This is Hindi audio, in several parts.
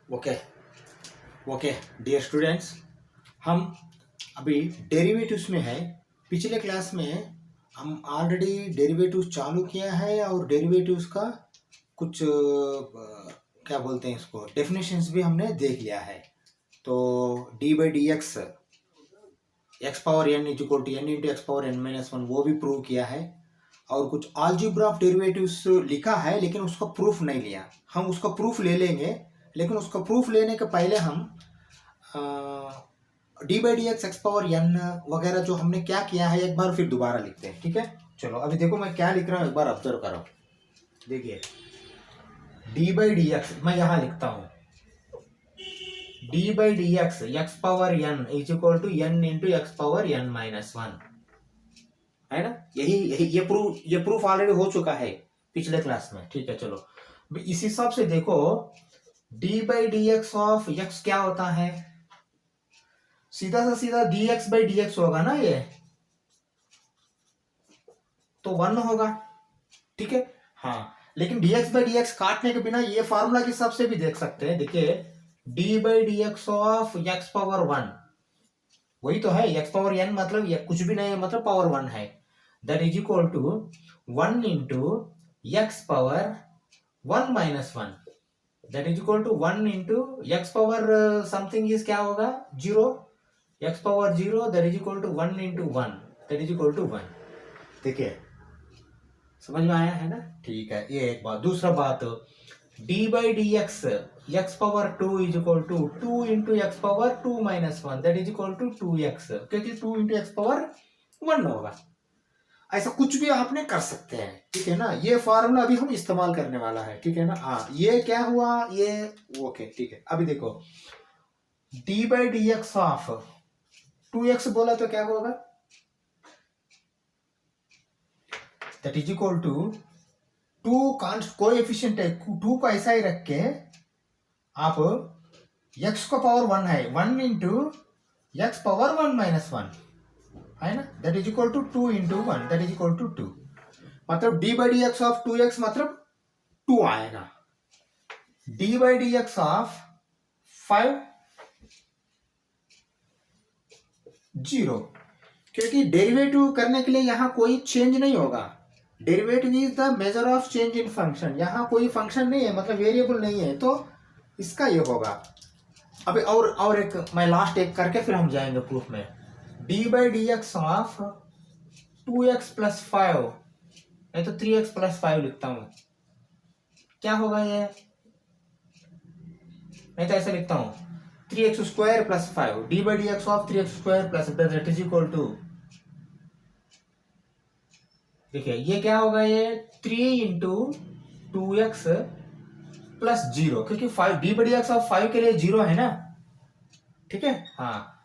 ओके ओके डियर स्टूडेंट्स, हम अभी डेरिवेटिव्स में है। पिछले क्लास में हम ऑलरेडी डेरिवेटिव्स चालू किया है और डेरिवेटिव्स का कुछ क्या बोलते हैं इसको, डेफिनेशंस भी हमने देख लिया है। तो d by D x x power n is equal to n into x power N minus one, वो भी प्रूव किया है। और कुछ अलजेब्रा ऑफ डेरिवेटिव्स लिखा है लेकिन उसका प्रूफ नहीं लिया। हम उसका प्रूफ ले लेंगे, लेकिन उसका प्रूफ लेने के पहले हम d by D x x power n वगैरह जो हमने क्या किया है एक बार फिर दोबारा लिखते हैं। ठीक है, चलो अभी देखो मैं क्या लिख रहा हूँ, एक बार ऑब्जर्व करो। देखिए डी बाई डी एक्स मैं यहाँ लिखता हूँ, d by D x x power n is equal to n into x power N minus one, है ना। यही यही ये प्रूफ ऑलरेडी हो चुका है पिछले क्लास में। ठीक है, चलो इस हिसाब से देखो, D by D x of x क्या होता है, सीधा सा सीधा D x by D x होगा ना, ये तो वन होगा। ठीक है, हाँ, लेकिन D x by D x काटने के बिना ये फार्मूला के हिसाब से भी देख सकते हैं। देखिए D by D x of x power one, वही तो है, एक्स पावर एन मतलब ये कुछ भी नहीं है, मतलब पावर वन है। That is equal to one into x power one minus one, that is equal to one into x power something is क्या होगा, zero, x power zero, that is equal to one into one, that is equal to one. देखिए समझ में आया है ना। ठीक है, ये एक बात। दूसरा बात, D by D x x power two is equal to two into x power two minus one, that is equal to two X, क्योंकि two into x power one होगा। ऐसा कुछ भी आपने कर सकते हैं, ठीक है ना। ये फॉर्मूला अभी हम इस्तेमाल करने वाला है, ठीक है ना। हाँ, ये क्या हुआ, ये ओके, ठीक है। अभी देखो D by D x of two X बोला तो क्या होगा, that is equal to two coefficient है, टू को ऐसा ही रख के आप एक्स को पावर वन है, one into x power one minus one है ना, that is equal to two into one, that is equal to two. मतलब D by D x of two X मतलब टू आएगा। D by D x of five zero, क्योंकि डेरिवेटिव करने के लिए यहाँ कोई चेंज नहीं होगा। Derivative is the measure of change in function, यहाँ कोई फंक्शन नहीं है, मतलब वेरिएबल नहीं है, तो इसका ये होगा। अभी और एक मैं लास्ट एक करके फिर हम जाएंगे प्रूफ में। D by D x of two x plus five, नहीं तो थ्री एक्स प्लस फाइव लिखता हूं, क्या होगा ये, नहीं तो ऐसा लिखता हूं, three X square plus five, D by D x of three X square plus that is equal to, देखिए ये क्या होगा, ये three into two x plus zero, क्योंकि five D by D x of five के लिए जीरो है ना। ठीक है, हाँ,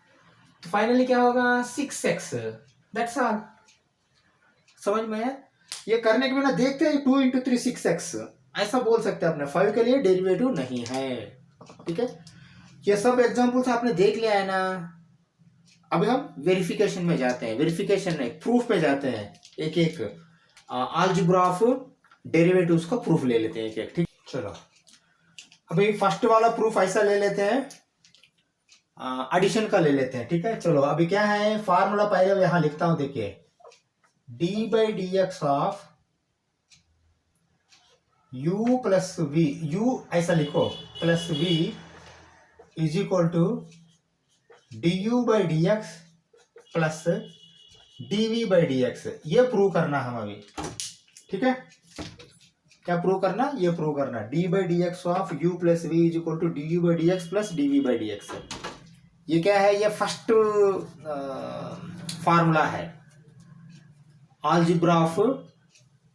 तो फाइनली क्या होगा, सिक्स एक्स, दैट्स ऑल। समझ में है। ये करने के बिना देखते हैं, two into three six x ऐसा बोल सकते हैं अपने, फाइव के लिए डेरिवेटिव नहीं है। ठीक है, ये सब एग्जांपल्स आपने देख लिया है ना। अभी हम वेरिफिकेशन में जाते हैं, वेरिफिकेशन नहीं प्रूफ में जाते हैं, एक एक अलजेब्रा ऑफ डेरिवेटिव्स का प्रूफ ले लेते हैं एक एक। ठीक, चलो अभी फर्स्ट वाला प्रूफ ऐसा ले लेते हैं, एडिशन का ले लेते हैं। ठीक है, चलो अभी क्या है फार्मूला, पहले यहां लिखता हूं, देखिए D by D x of u plus v, u ऐसा लिखो plus v is equal to D you by D x plus d we by D x. ये प्रूव करना हम अभी, ठीक है, क्या प्रूव करना, ये प्रूव करना d by D x of u plus v is equal to D you by D x plus d we by D x. ये क्या है, ये फर्स्ट फार्मूला है अलजेब्रा ऑफ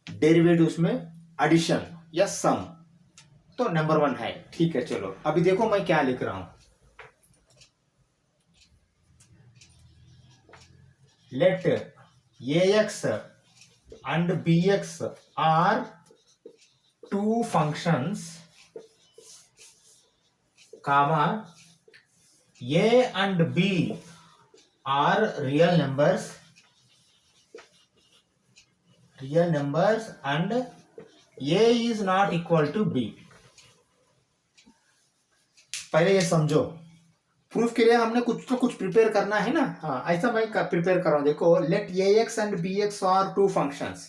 डेरिवेटिव्स में एडिशन या सम, तो नंबर वन है। ठीक है, चलो अभी देखो मैं क्या लिख रहा हूं, let a x and b x are two functions, comma A and B are real numbers and A is not equal to B. पहले ये समझो, प्रूफ के लिए हमने कुछ तो कुछ प्रिपेयर करना है ना। हाँ, ऐसा मैं प्रिपेयर कर रहा हूं। देखो, let a x and b x are two functions,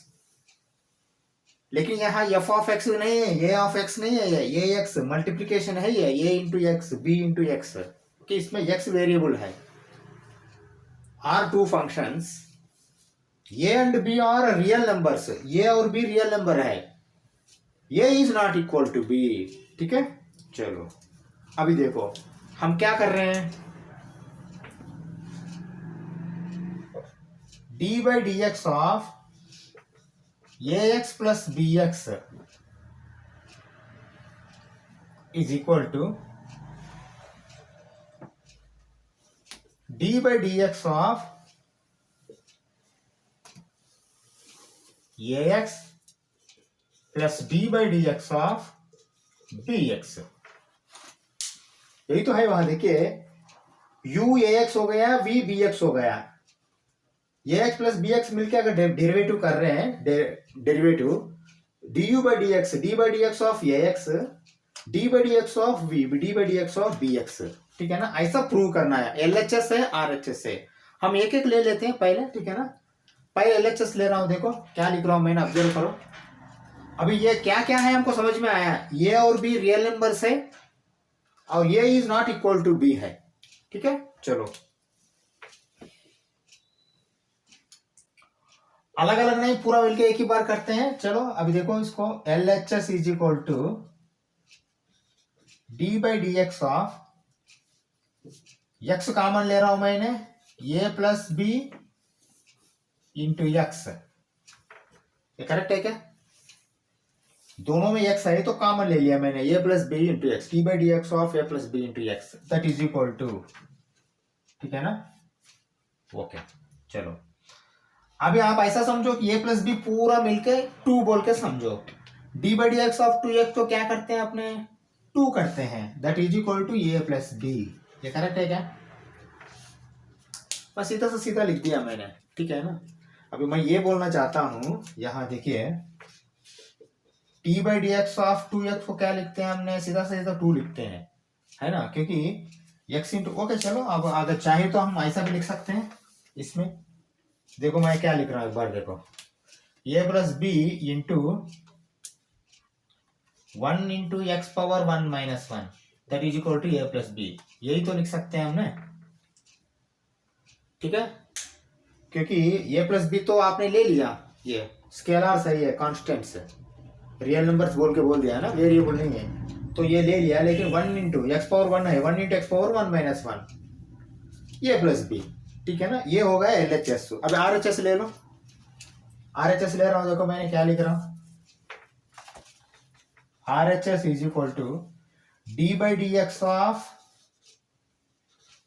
लेकिन यहाँ एफ ऑफ एक्स नहीं है, ए ऑफ एक्स नहीं है, ये ए एक्स मल्टीप्लीकेशन है, ये A into X B into X, कि इसमें एक्स वेरिएबल है। Are two functions, A and B are real numbers, A और बी रियल नंबर है, A is not equal to B. ठीक है, चलो अभी देखो हम क्या कर रहे हैं। D by D x of A x plus b x is equal to D by D x of A x plus D by D x of B x. यही तो है वहां, देखिए u ए एक्स हो गया, v बी एक्स हो गया, a x plus b x मिलकर अगर डेरिवेटिव कर रहे हैं, derivative d you by D x, D by D x of A x, D by D x of v, d by D x of B x. ठीक है ना, ऐसा प्रूव करना है। एलएचएस है, आरएचएस है, हम एक एक ले लेते हैं पहले। ठीक है ना, पहले एलएचएस ले रहा हूं, देखो क्या लिख रहा हूं मैंने, ऑब्जर्व करो। अभी ये क्या क्या है हमको समझ में आया, ए और बी रियल नंबर्स है और A is not equal to B है। ठीक है, चलो अलग अलग नहीं, पूरा मिलके एक ही बार करते हैं। चलो अभी देखो इसको, L H S is equal to D by D x of, x common ले रहा हूं मैंने, ए प्लस बी इंटू एक्स। ये करेक्ट है क्या? दोनों में एक्स है तो कॉमन ले लिया मैंने, ए plus B into X, D by D x of A plus B into x that is equal to. ठीक है ना, ओके चलो अभी आप ऐसा समझो कि ए प्लस बी पूरा मिलके टू बोल के समझो। D by D x of two x तो क्या करते हैं अपने, टू करते हैं, that is equal to A plus b. ये करेक्ट है क्या? बस सीधा से सीधा लिख दिया मैंने। ठीक है ना, अभी मैं ये बोलना चाहता हूं, यहां देखिए d by D x of two x को क्या लिखते हैं हमने, सीधा से सीधा टू लिखते हैं, है ना, क्योंकि एक्स इंटू, ओके चलो अब अगर चाहे तो हम ऐसा भी लिख सकते हैं। इसमें देखो मैं क्या लिख रहा हूं, एक बार देखो, A plus B into 1 into x power 1 minus 1 that is equal to A plus B. यही तो लिख सकते हैं हमने। ठीक है, क्योंकि ए प्लस बी तो आपने ले लिया, ये स्केलर सही है, कॉन्स्टेंट्स रियल नंबर्स बोल के बोल दिया है ना, वेरिएबल नहीं है, तो ये ले लिया। लेकिन 1 इंटू एक्स पावर 1 है, 1 इंटू एक्स पावर 1 माइनस 1 ए प्लस बी। ठीक है ना, ये हो गया एल एच एस। अब आर एच एस ले लो, आर एच एस ले रहा हूं, देखो मैंने क्या लिख रहा हूं, R H S is equal to D by D x of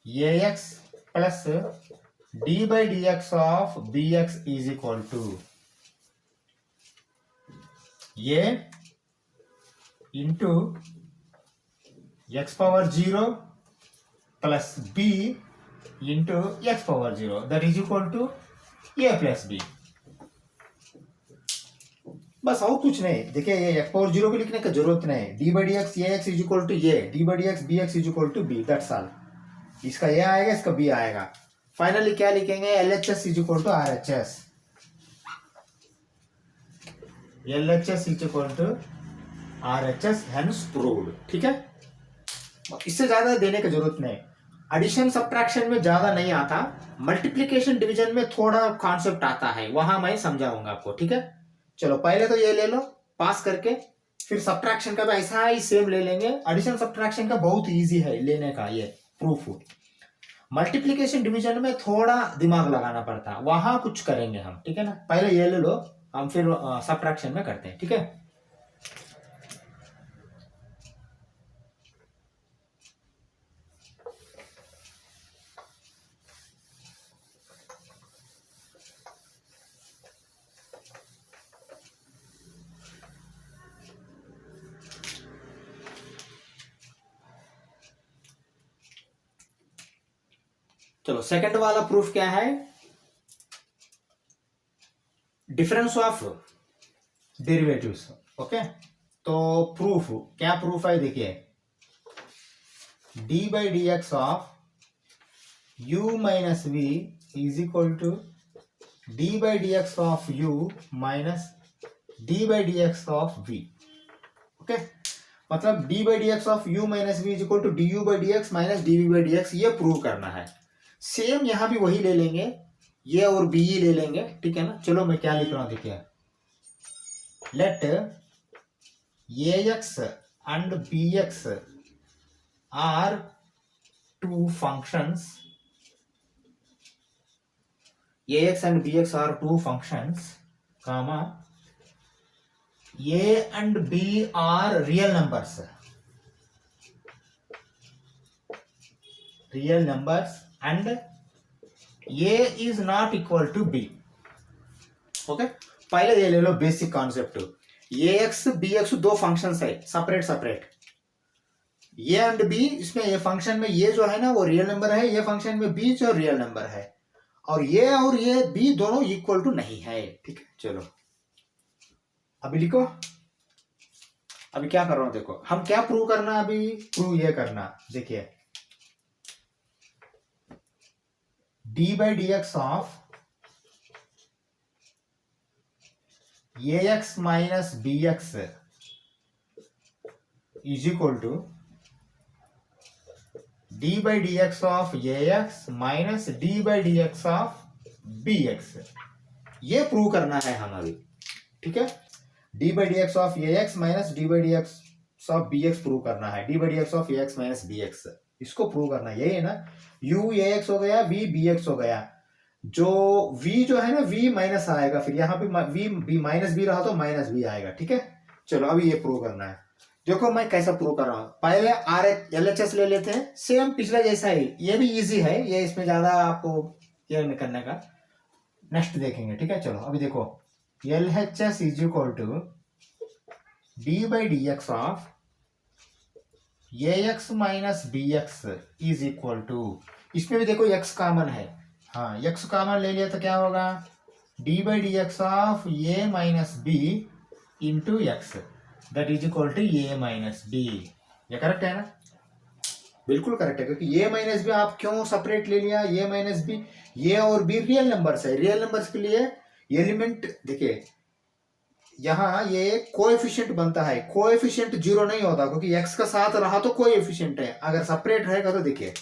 A x plus D by D x of B x is equal to a into x power 0 plus B into x power 0 that is equal to A plus b. बस और कुछ नहीं। देखिए ये एक्स पावर 0 भी लिखने की जरूरत नहीं, d by D x a x is equal to a, d by D x b x is equal to b, that's all. इसका ए आएगा, इसका बी आएगा। फाइनली क्या लिखेंगे, L H S is equal to R H S, L H S is equal to R H S, hence proved. ठीक है, इससे ज्यादा देने की जरूरत नहीं। एडिशन सब्ट्रैक्शन में ज्यादा नहीं आता, मल्टीप्लिकेशन डिवीजन में थोड़ा कॉन्सेप्ट आता है, वहां मैं समझाऊंगा आपको। ठीक है, चलो पहले तो ये ले लो पास करके, फिर सब्ट्रैक्शन का भी ऐसा ही सेम ले लेंगे। एडिशन सब्ट्रैक्शन का बहुत इजी है लेने का ये प्रूफ। मल्टीप्लिकेशन डिवीजन में थोड़ा दिमाग लगाना पड़ता, वहां कुछ करेंगे हम। ठीक है ना, पहले ये ले लो, हम फिर सब्ट्रैक्शन में करते हैं। ठीक है, चलो सेकंड वाला प्रूफ क्या है, डिफरेंस ऑफ डेरिवेटिव्स। ओके, तो प्रूफ क्या प्रूफ है, देखिए D by D x of u minus v is equal to D by D x of u minus D by D x of v। Okay, मतलब D by D x of u minus v is equal to D you by D x minus D we by D x, ये प्रूव करना है। सेम यहां भी वही ले लेंगे, ये और बी ले लेंगे, ठीक है ना। चलो मैं क्या लिख रहा हूं, देखिए, let a x and b x are two functions, ax and bx are two functions, comma a and b are real numbers, and a is not equal to b। Okay, पहले ये ले लो बेसिक कॉन्सेप्ट। ax bx दो फंक्शंस है, separate separate. a and b, इसमें ये फंक्शन में ये जो है ना वो रियल नंबर है, ये फंक्शन में b जो रियल नंबर है, और ये बी दोनों इक्वल टू नहीं है, ठीक है। चलो अभी लिखो, अभी क्या कर रहा हूं देखो, हम क्या प्रूव करना, अभी प्रूव ये करना, देखिए, D by D x of A x minus b x is equal to D by D x of A x minus D by D x of B x, ये प्रूव करना है हम अभी, ठीक है। D by D x of A x minus D by D x of B x prove करना है, d by D x of A x minus b x, इसको प्रूव करना है, यही है ना। यू ए एक्स हो गया, वी बी एक्स हो गया, जो v जो है ना v माइनस आएगा, फिर यहाँ पे v b माइनस बी रहा तो माइनस बी आएगा, ठीक है। चलो अभी ये प्रूव करना है, देखो मैं कैसा प्रूव कर रहा हूं। पहले आर एल एच एस ले लेते हैं, सेम पिछला जैसा ही, ये भी इजी है, ये इसमें ज्यादा आपको केयर नहीं करने का, नेक्स्ट देखेंगे, ठीक है। चलो अभी देखो, L H S is equal to D by D x of A x minus b x is equal to, इसमें भी देखो x कॉमन है, हाँ x कॉमन ले लिया तो क्या होगा, d by D x of a minus b into x that is equal to a minus b. ये करेक्ट है ना, बिल्कुल करेक्ट है, क्योंकि ए माइनस बी आप क्यों सेपरेट ले लिया, ए माइनस बी, ए और बी रियल नंबर्स है, रियल नंबर्स के लिए एलिमेंट देखिए, यहाँ ये कोएफिशिएंट बनता है, कोएफिशिएंट जीरो नहीं होता, क्योंकि x का साथ रहा तो कोएफिशिएंट है, अगर सेपरेट रहेगा तो देखिए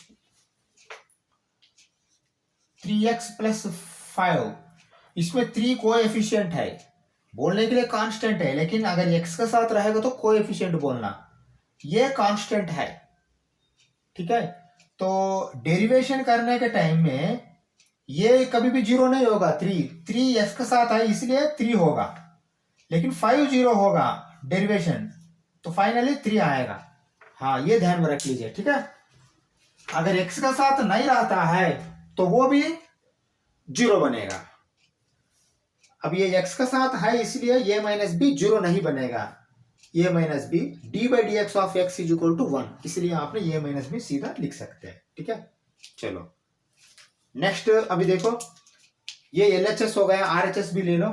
3x प्लस 5, इसमें 3 कोएफिशिएंट है, बोलने के लिए कांस्टेंट है, लेकिन अगर x का साथ रहेगा तो कोएफिशिएंट बोलना, ये कांस्टेंट है, ठीक है। तो डेरिवेशन करने के टाइम में ये कभी भी जीरो नहीं होगा, 3 x का साथ है इसलिए 3 होगा, लेकिन 5 जीरो होगा डेरिवेशन, तो फाइनली 3 आएगा, हाँ ये ध्यान में रख लीजिए, ठीक है। अगर x का साथ नहीं रहता है तो वो भी जीरो बनेगा, अब ये x का साथ है इसलिए a माइनस बी जीरो नहीं बनेगा, a minus b d by D x of x is equal to 1, इसलिए आपने a माइनस बी सीधा लिख सकते हैं, ठीक है। चलो नेक्स्ट अभी देखो, ये LHS हो गया, RHS भी ले लो,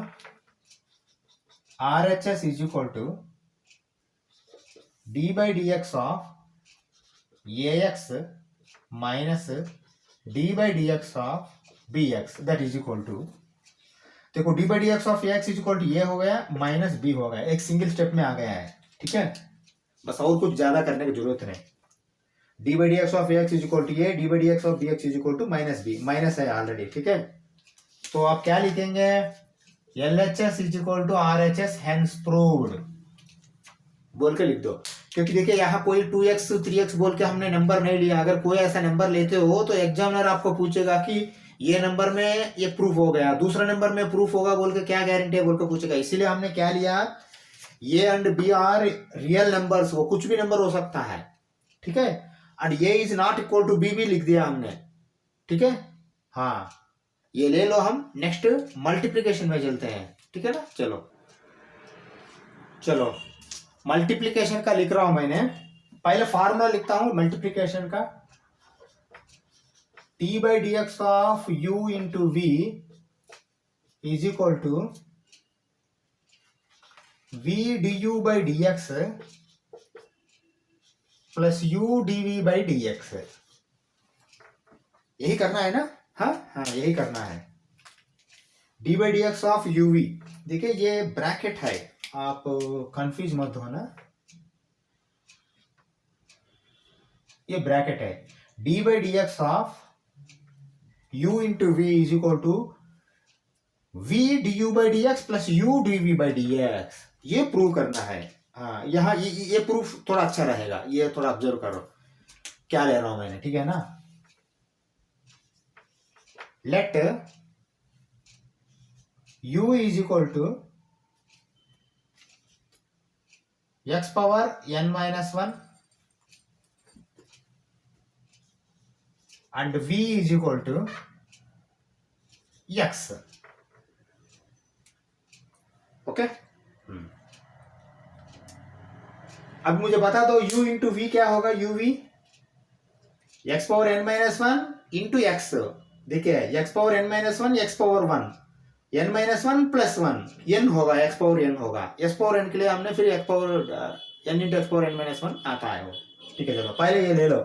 RHS is equal to D by D x of A x minus D by D x of B X that is equal to, देखो D by D x of x is equal to ये हो गया माइनस बी हो गया, एक सिंगल स्टेप में आ गया है, ठीक है, बस और कुछ ज्यादा करने की जरूरत नहीं। D by D x of x is equal to a, d by D x of B x is equal to minus b, minus है ऑलरेडी, ठीक है। तो आप क्या लिखेंगे, L H S is equal to R H S hence proved बोल के लिख दो, क्योंकि देखिए यहाँ कोई 2x 3x बोल के हमने नंबर नहीं लिया, अगर कोई ऐसा नंबर लेते हो तो एग्जामिनर आपको पूछेगा कि ये नंबर में ये प्रूफ हो गया, दूसरा नंबर में प्रूफ होगा बोल के क्या गारंटी है बोल के पूछेगा, इसीलिए हमने क्या लिया, a and B are real numbers, वो कुछ भी नंबर हो सकता है, ठीक है, and a is not equal to b भी लिख दिया हमने, ठीक है। हाँ ये ले लो, हम नेक्स्ट मल्टीप्लीकेशन में चलते हैं, ठीक है ना। चलो चलो मल्टीप्लीकेशन का लिख रहा हूं मैंने, पहले फार्मूला लिखता हूं मल्टीप्लीकेशन का, d by D x of u into v is equal to v d you by D x plus u d we by D x है। यही करना है ना? हाँ हाँ, यही करना है। D by D x of you v, देखिए ये ब्रैकेट है, आप कंफ्यूज मत होना, ये ब्रैकेट है। D by D x of u into v is equal to v d you by D x plus u d we by D x, ये प्रूव करना है। हाँ, यहाँ ये प्रूफ थोड़ा अच्छा रहेगा, ये थोड़ा ऑब्जर्व करो क्या ले रहा हूं मैंने, ठीक है ना? Let u is equal to x power n minus 1 and v is equal to x. Okay, अब मुझे बता दो u इंटू वी क्या होगा? u v x power n minus 1 into x, देखिए x power n minus 1 x power 1 n minus 1 plus 1 n होगा, x पावर n होगा। x पावर n के लिए हमने फिर x power n into x power n minus 1 आता है वो, ठीक है। चलो पहले ये ले लो,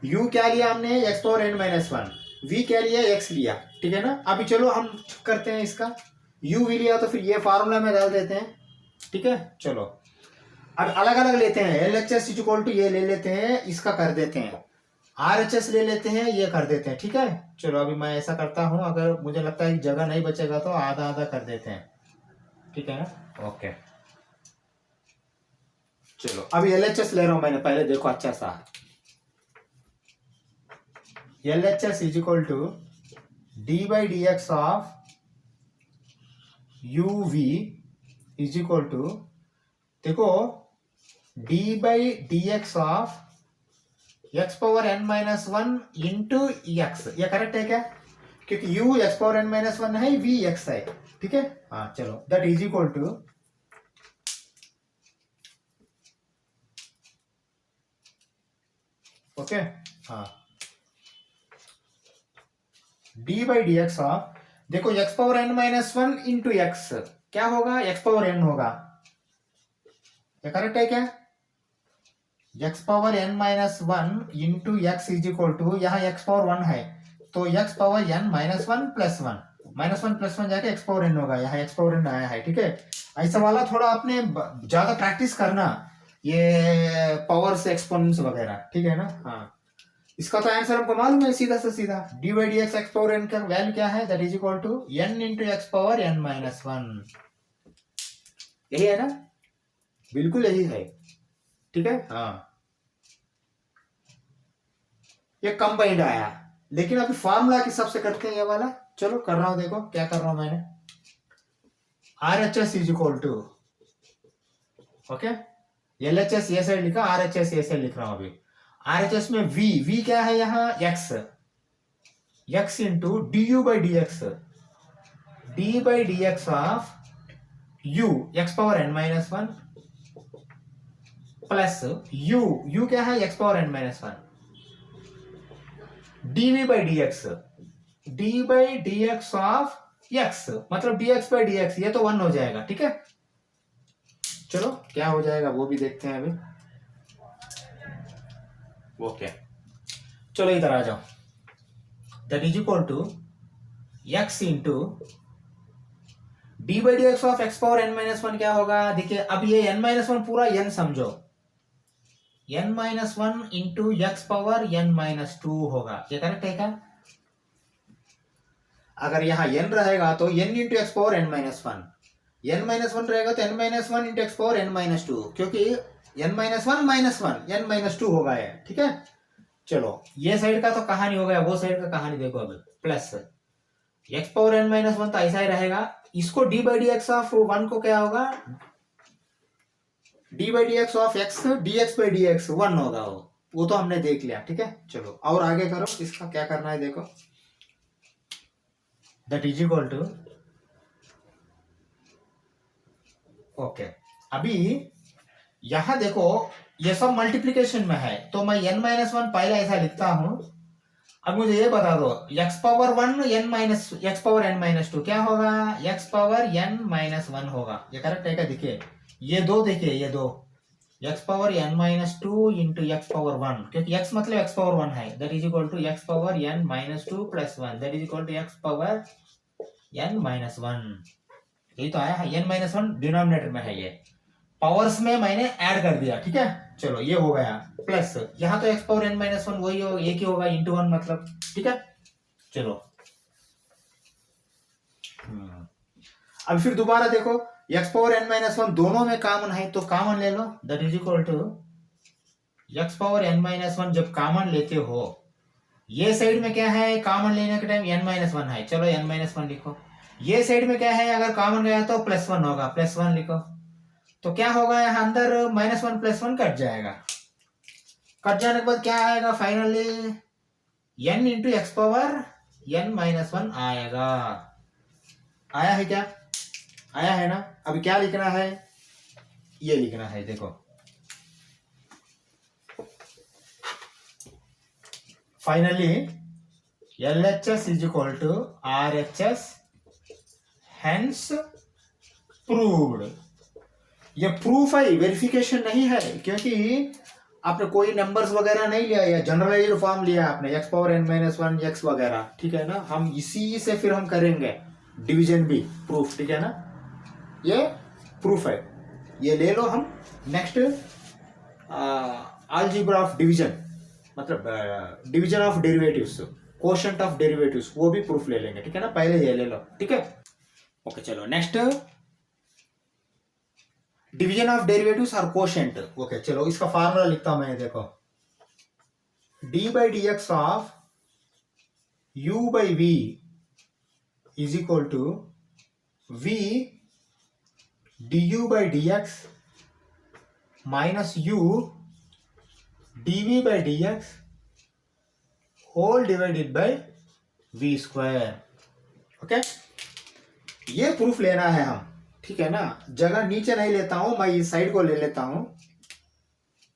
u क्या लिया हमने? x power n minus 1, v क्या लिया? x लिया, ठीक है ना? अभी चलो हम करते हैं इसका, u v लिया तो फिर ये फार्मूला में डाल देते हैं, ठीक है। चलो अब अलग अलग लेते हैं, LHS इक्वल टू ये ले लेते हैं, इसका कर देते हैं, RHS ले लेते हैं, ये कर देते हैं, ठीक है। चलो अभी मैं ऐसा करता हूं, अगर मुझे लगता है जगह नहीं बचेगा तो आधा आधा कर देते हैं, ठीक है ना? ओके, चलो अभी LHS ले रहा हूं मैंने, पहले देखो अच्छा सा। LHS is equal to D by D x of you V is equal to, देखो D by D x of x power n minus 1 into x, ये करेक्ट है क्या? क्योंकि u x power n minus 1 है, v x है, ठीक है। हाँ चलो, that is equal to okay, हाँ d by D x of, देखो x power n minus 1 into X क्या होगा? x पावर n होगा, ये करेक्ट है क्या? x power n minus 1 into x is equal to, यहाँ x पावर 1 है तो x power n minus 1 plus 1, minus 1 plus 1 जाके x पावर n होगा, यहाँ x पावर n आया है, ठीक है। ऐसा वाला थोड़ा आपने ज्यादा प्रैक्टिस करना, ये पावर से एक्सपोनेंट्स वगैरह, ठीक है ना? हाँ, इसका तो आंसर हमको मालूम है, सीधा से सीधा d by D x x power n का वैल्यू क्या है? That is equal to n into x power n minus 1, यही है ना? बिल्कुल यही है, ठीक है। हाँ, ये कंबाइंड आया, लेकिन अभी फार्मूला के हिसाब से करते हैं ये वाला। चलो कर रहा हूं, देखो क्या कर रहा हूं मैंने। RHS is equal to, okay, LHS ये साइड लिखा, RHS ये साइड लिख रहा हूं अभी। RHS में v क्या है यहाँ? x into D you by D x, D by D x of u x power n minus 1 plus u क्या है? x power n minus 1 dv by D x, D by D x of x, मतलब dx बाई डी एक्स, ये तो 1 हो जाएगा, ठीक है। चलो क्या हो जाएगा वो भी देखते हैं अभी। ओके, चलो इधर आ जाओ, that is equal to x into d by D x of x power n minus 1 क्या होगा? देखिए अब ये n माइनस 1 पूरा n समझो, n minus 1 into x power n minus 2 होगा, ये करेक्ट है क्या? अगर यहाँ n रहेगा तो n into x power n minus 1, n minus 1 रहेगा तो n minus 1 into x power n minus 2, क्योंकि n minus 1 minus 1 n minus 2 होगा ये, ठीक है। चलो ये साइड का तो कहानी हो गया, वो साइड का कहानी देखो अभी। Plus x power n minus 1 तो ऐसा ही रहेगा, इसको d by D x of 1 को क्या होगा? d by D x of x dx by D x 1 होगा, वो तो हमने देख लिया, ठीक है। चलो और आगे करो, इसका क्या करना है देखो, that is equal to okay. अभी यहां देखो ये सब मल्टीप्लिकेशन में है, तो मैं n माइनस 1 पहले ऐसा लिखता हूं। अब मुझे ये बता दो, x power 1 n minus x power n minus 2 क्या होगा? x पावर n माइनस 1 होगा, ये करेक्ट है क्या? देखिए ये दो, देखिए ये दो, x power N minus two into x power one, क्योंकि एक्स मतलब एक्स पावर वन है, that is equal to x power N minus two plus one, that is equal to x power N minus one. यही तो आया है, एन माइनस वन डिनोमिनेटर में है, ये पावर्स में मैंने ऐड कर दिया, ठीक है। चलो ये हो गया, प्लस यहाँ तो x power N minus one वही हो, एक ही होगा, इंटू वन मतलब, ठीक है। चलो अब फिर दोबारा देखो, x power N minus one दोनों में कॉमन है तो कॉमन ले लो, that is equal to x power N minus one. जब कॉमन लेते हो, ये साइड में क्या है, कॉमन लेने के टाइम एन माइनस वन है, चलो एन माइनस वन लिखो। ये साइड में क्या है, अगर कॉमन गया तो प्लस वन होगा, प्लस वन लिखो। तो क्या होगा, यहाँ अंदर minus one plus one cut जाएगा, कट जाने के बाद क्या आएगा finally n into x power N minus one आएगा। आया है क्या, आया है ना। अभी क्या लिखना है, ये लिखना है, देखो finally LHS is equal to RHS, hence proved. ये प्रूफ है, वेरिफिकेशन नहीं है, क्योंकि आपने कोई नंबर्स वगैरह नहीं लिया या जनरलाइज्ड फॉर्म लिया आपने, x power N minus one x वगैरह, ठीक है ना। हम इसी से फिर हम करेंगे डिवीजन भी प्रूफ, ठीक है ना। ये प्रूफ है, ये ले लो हम। नेक्स्ट अलजेब्रा ऑफ डिवीजन, मतलब division of derivatives, quotient of derivatives, वो भी प्रूफ ले लेंगे, ठीक है ना। पहले ये ले लो, ठीक है। ओके चलो नेक्स्ट डिवीजन ऑफ डेरिवेटिव्स और कोशेंट। ओके चलो इसका फार्मूला लिखता हूं मैं, देखो D by D x of u by v is equal to v du by dx minus u dv by dx whole divided by v square। Okay, ये प्रूफ लेना है हम, ठीक है ना। जगह नीचे नहीं लेता हूं मैं, इस साइड को ले लेता हूं।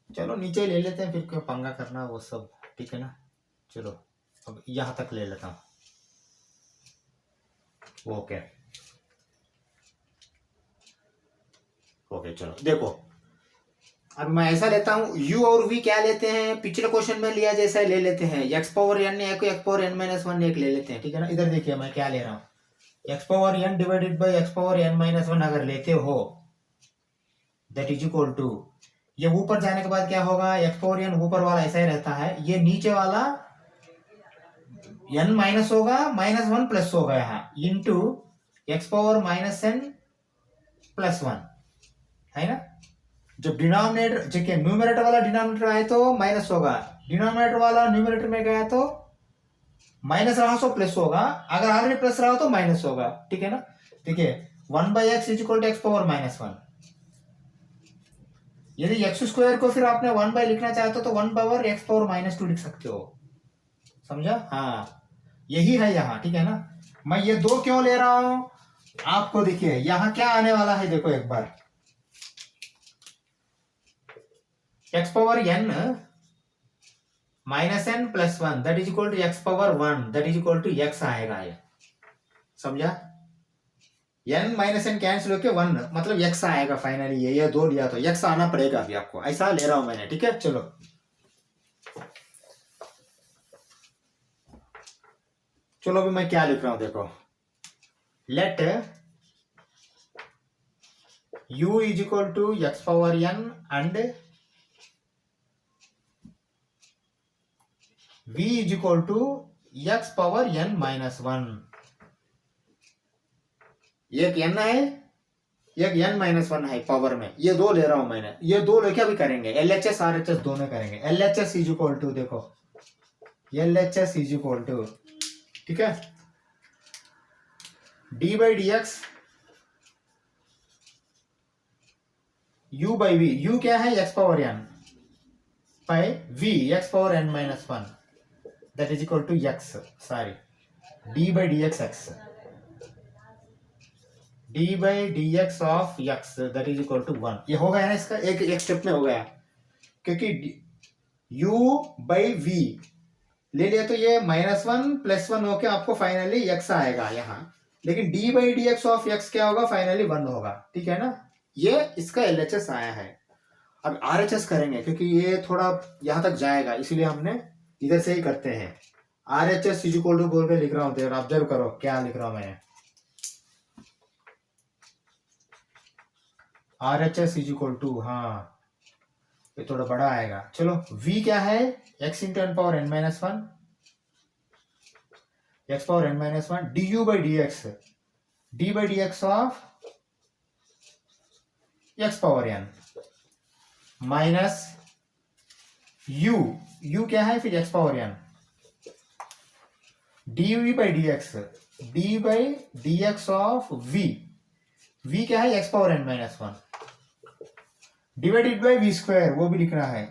चलो नीचे ले लेते हैं, फिर क्यों पंगा करना वो सब, ठीक है ना। चलो अब यहां तक ले लेता हूं। ओके ओके चलो देखो, अब मैं ऐसा लेता हूं, u और v क्या लेते हैं, पिछले क्वेश्चन में लिया जैसा ले लेते हैं, एक्स पावर एन एक, x power N minus one एक ले लेते हैं, ठीक है ना। इधर देखिए मैं क्या ले रहा हूं, x power n divided by x power N minus one अगर लेते हो, दैट इज इक्वल टू, ये ऊपर जाने के बाद क्या होगा, एक्स पावर एन ऊपर वाला ऐसा ही रहता है, ये नीचे वाला एन माइनस होगा, माइनस वन प्लस होगा यहाँ, into x power minus N plus one, है ना। जब डिनोमिनेटर, देखिए न्यूमरेटर वाला डिनोमिनेटर आए तो माइनस होगा, डिनोमिनेटर वाला न्यूमरेटर में गया तो माइनस रहा तो प्लस होगा, अगर ऑलरेडी प्लस रहा तो माइनस होगा, ठीक है ना। देखिए one by x is equal to x power minus one. यदि एक्स स्क्वायर को फिर आपने वन बाई लिखना चाहते हो तो one power x power minus two लिख सकते हो, समझा। हाँ यही है यहाँ, ठीक है ना। मैं ये दो क्यों ले रहा हूं आपको, देखिए यहाँ क्या आने वाला है, देखो एक बार, X power N minus N plus one that is equal to x power one that is equal to X आएगा, ये समझा। एन माइनस एन कैंसिल होके वन मतलब एक्स आएगा फाइनली, ये दो लिया तो एक्स आना पड़ेगा अभी आपको, ऐसा ले रहा हूं मैंने, ठीक है। चलो चलो अभी मैं क्या लिख रहा हूं, देखो let u is equal to x power n and v is equal to x power N minus one. एक n है, एक n माइनस वन है पावर में, ये दो ले रहा हूं मैंने, ये दो लेके अभी करेंगे, LHS RHS दोनों करेंगे। LHS इज इक्वल टू, देखो LHS इज इक्वल टू, ठीक है, d by D x u by v, u क्या है x power n by v x power n minus one that is equal to x, sorry, d by dx x, d by dx of x that is equal to 1। ये हो गया ना, इसका एक एक स्टेप में हो गया, क्योंकि u by v ले लिया तो ये माइनस वन प्लस वन होके आपको फाइनली x आएगा यहाँ, लेकिन d by dx of x क्या होगा, फाइनली वन होगा, ठीक है ना। ये इसका LHS आया है। अब RHS करेंगे क्योंकि ये थोड़ा यहां तक जाएगा, इसीलिए हमने इधर से ही करते हैं। RHS इज इक्वल टू बोल के लिख रहा हूं, देर ऑब्जर्व करो क्या लिख रहा हूं मैं। RHS इज इक्वल टू, हाँ ये थोड़ा बड़ा आएगा, चलो V क्या है, x into n power n minus one, x power n minus one du by dx, d by dx of x power n minus u क्या है फिर x power n, du by dx, d by dx of v क्या है x power n minus one divided by v square, वो भी लिखना है।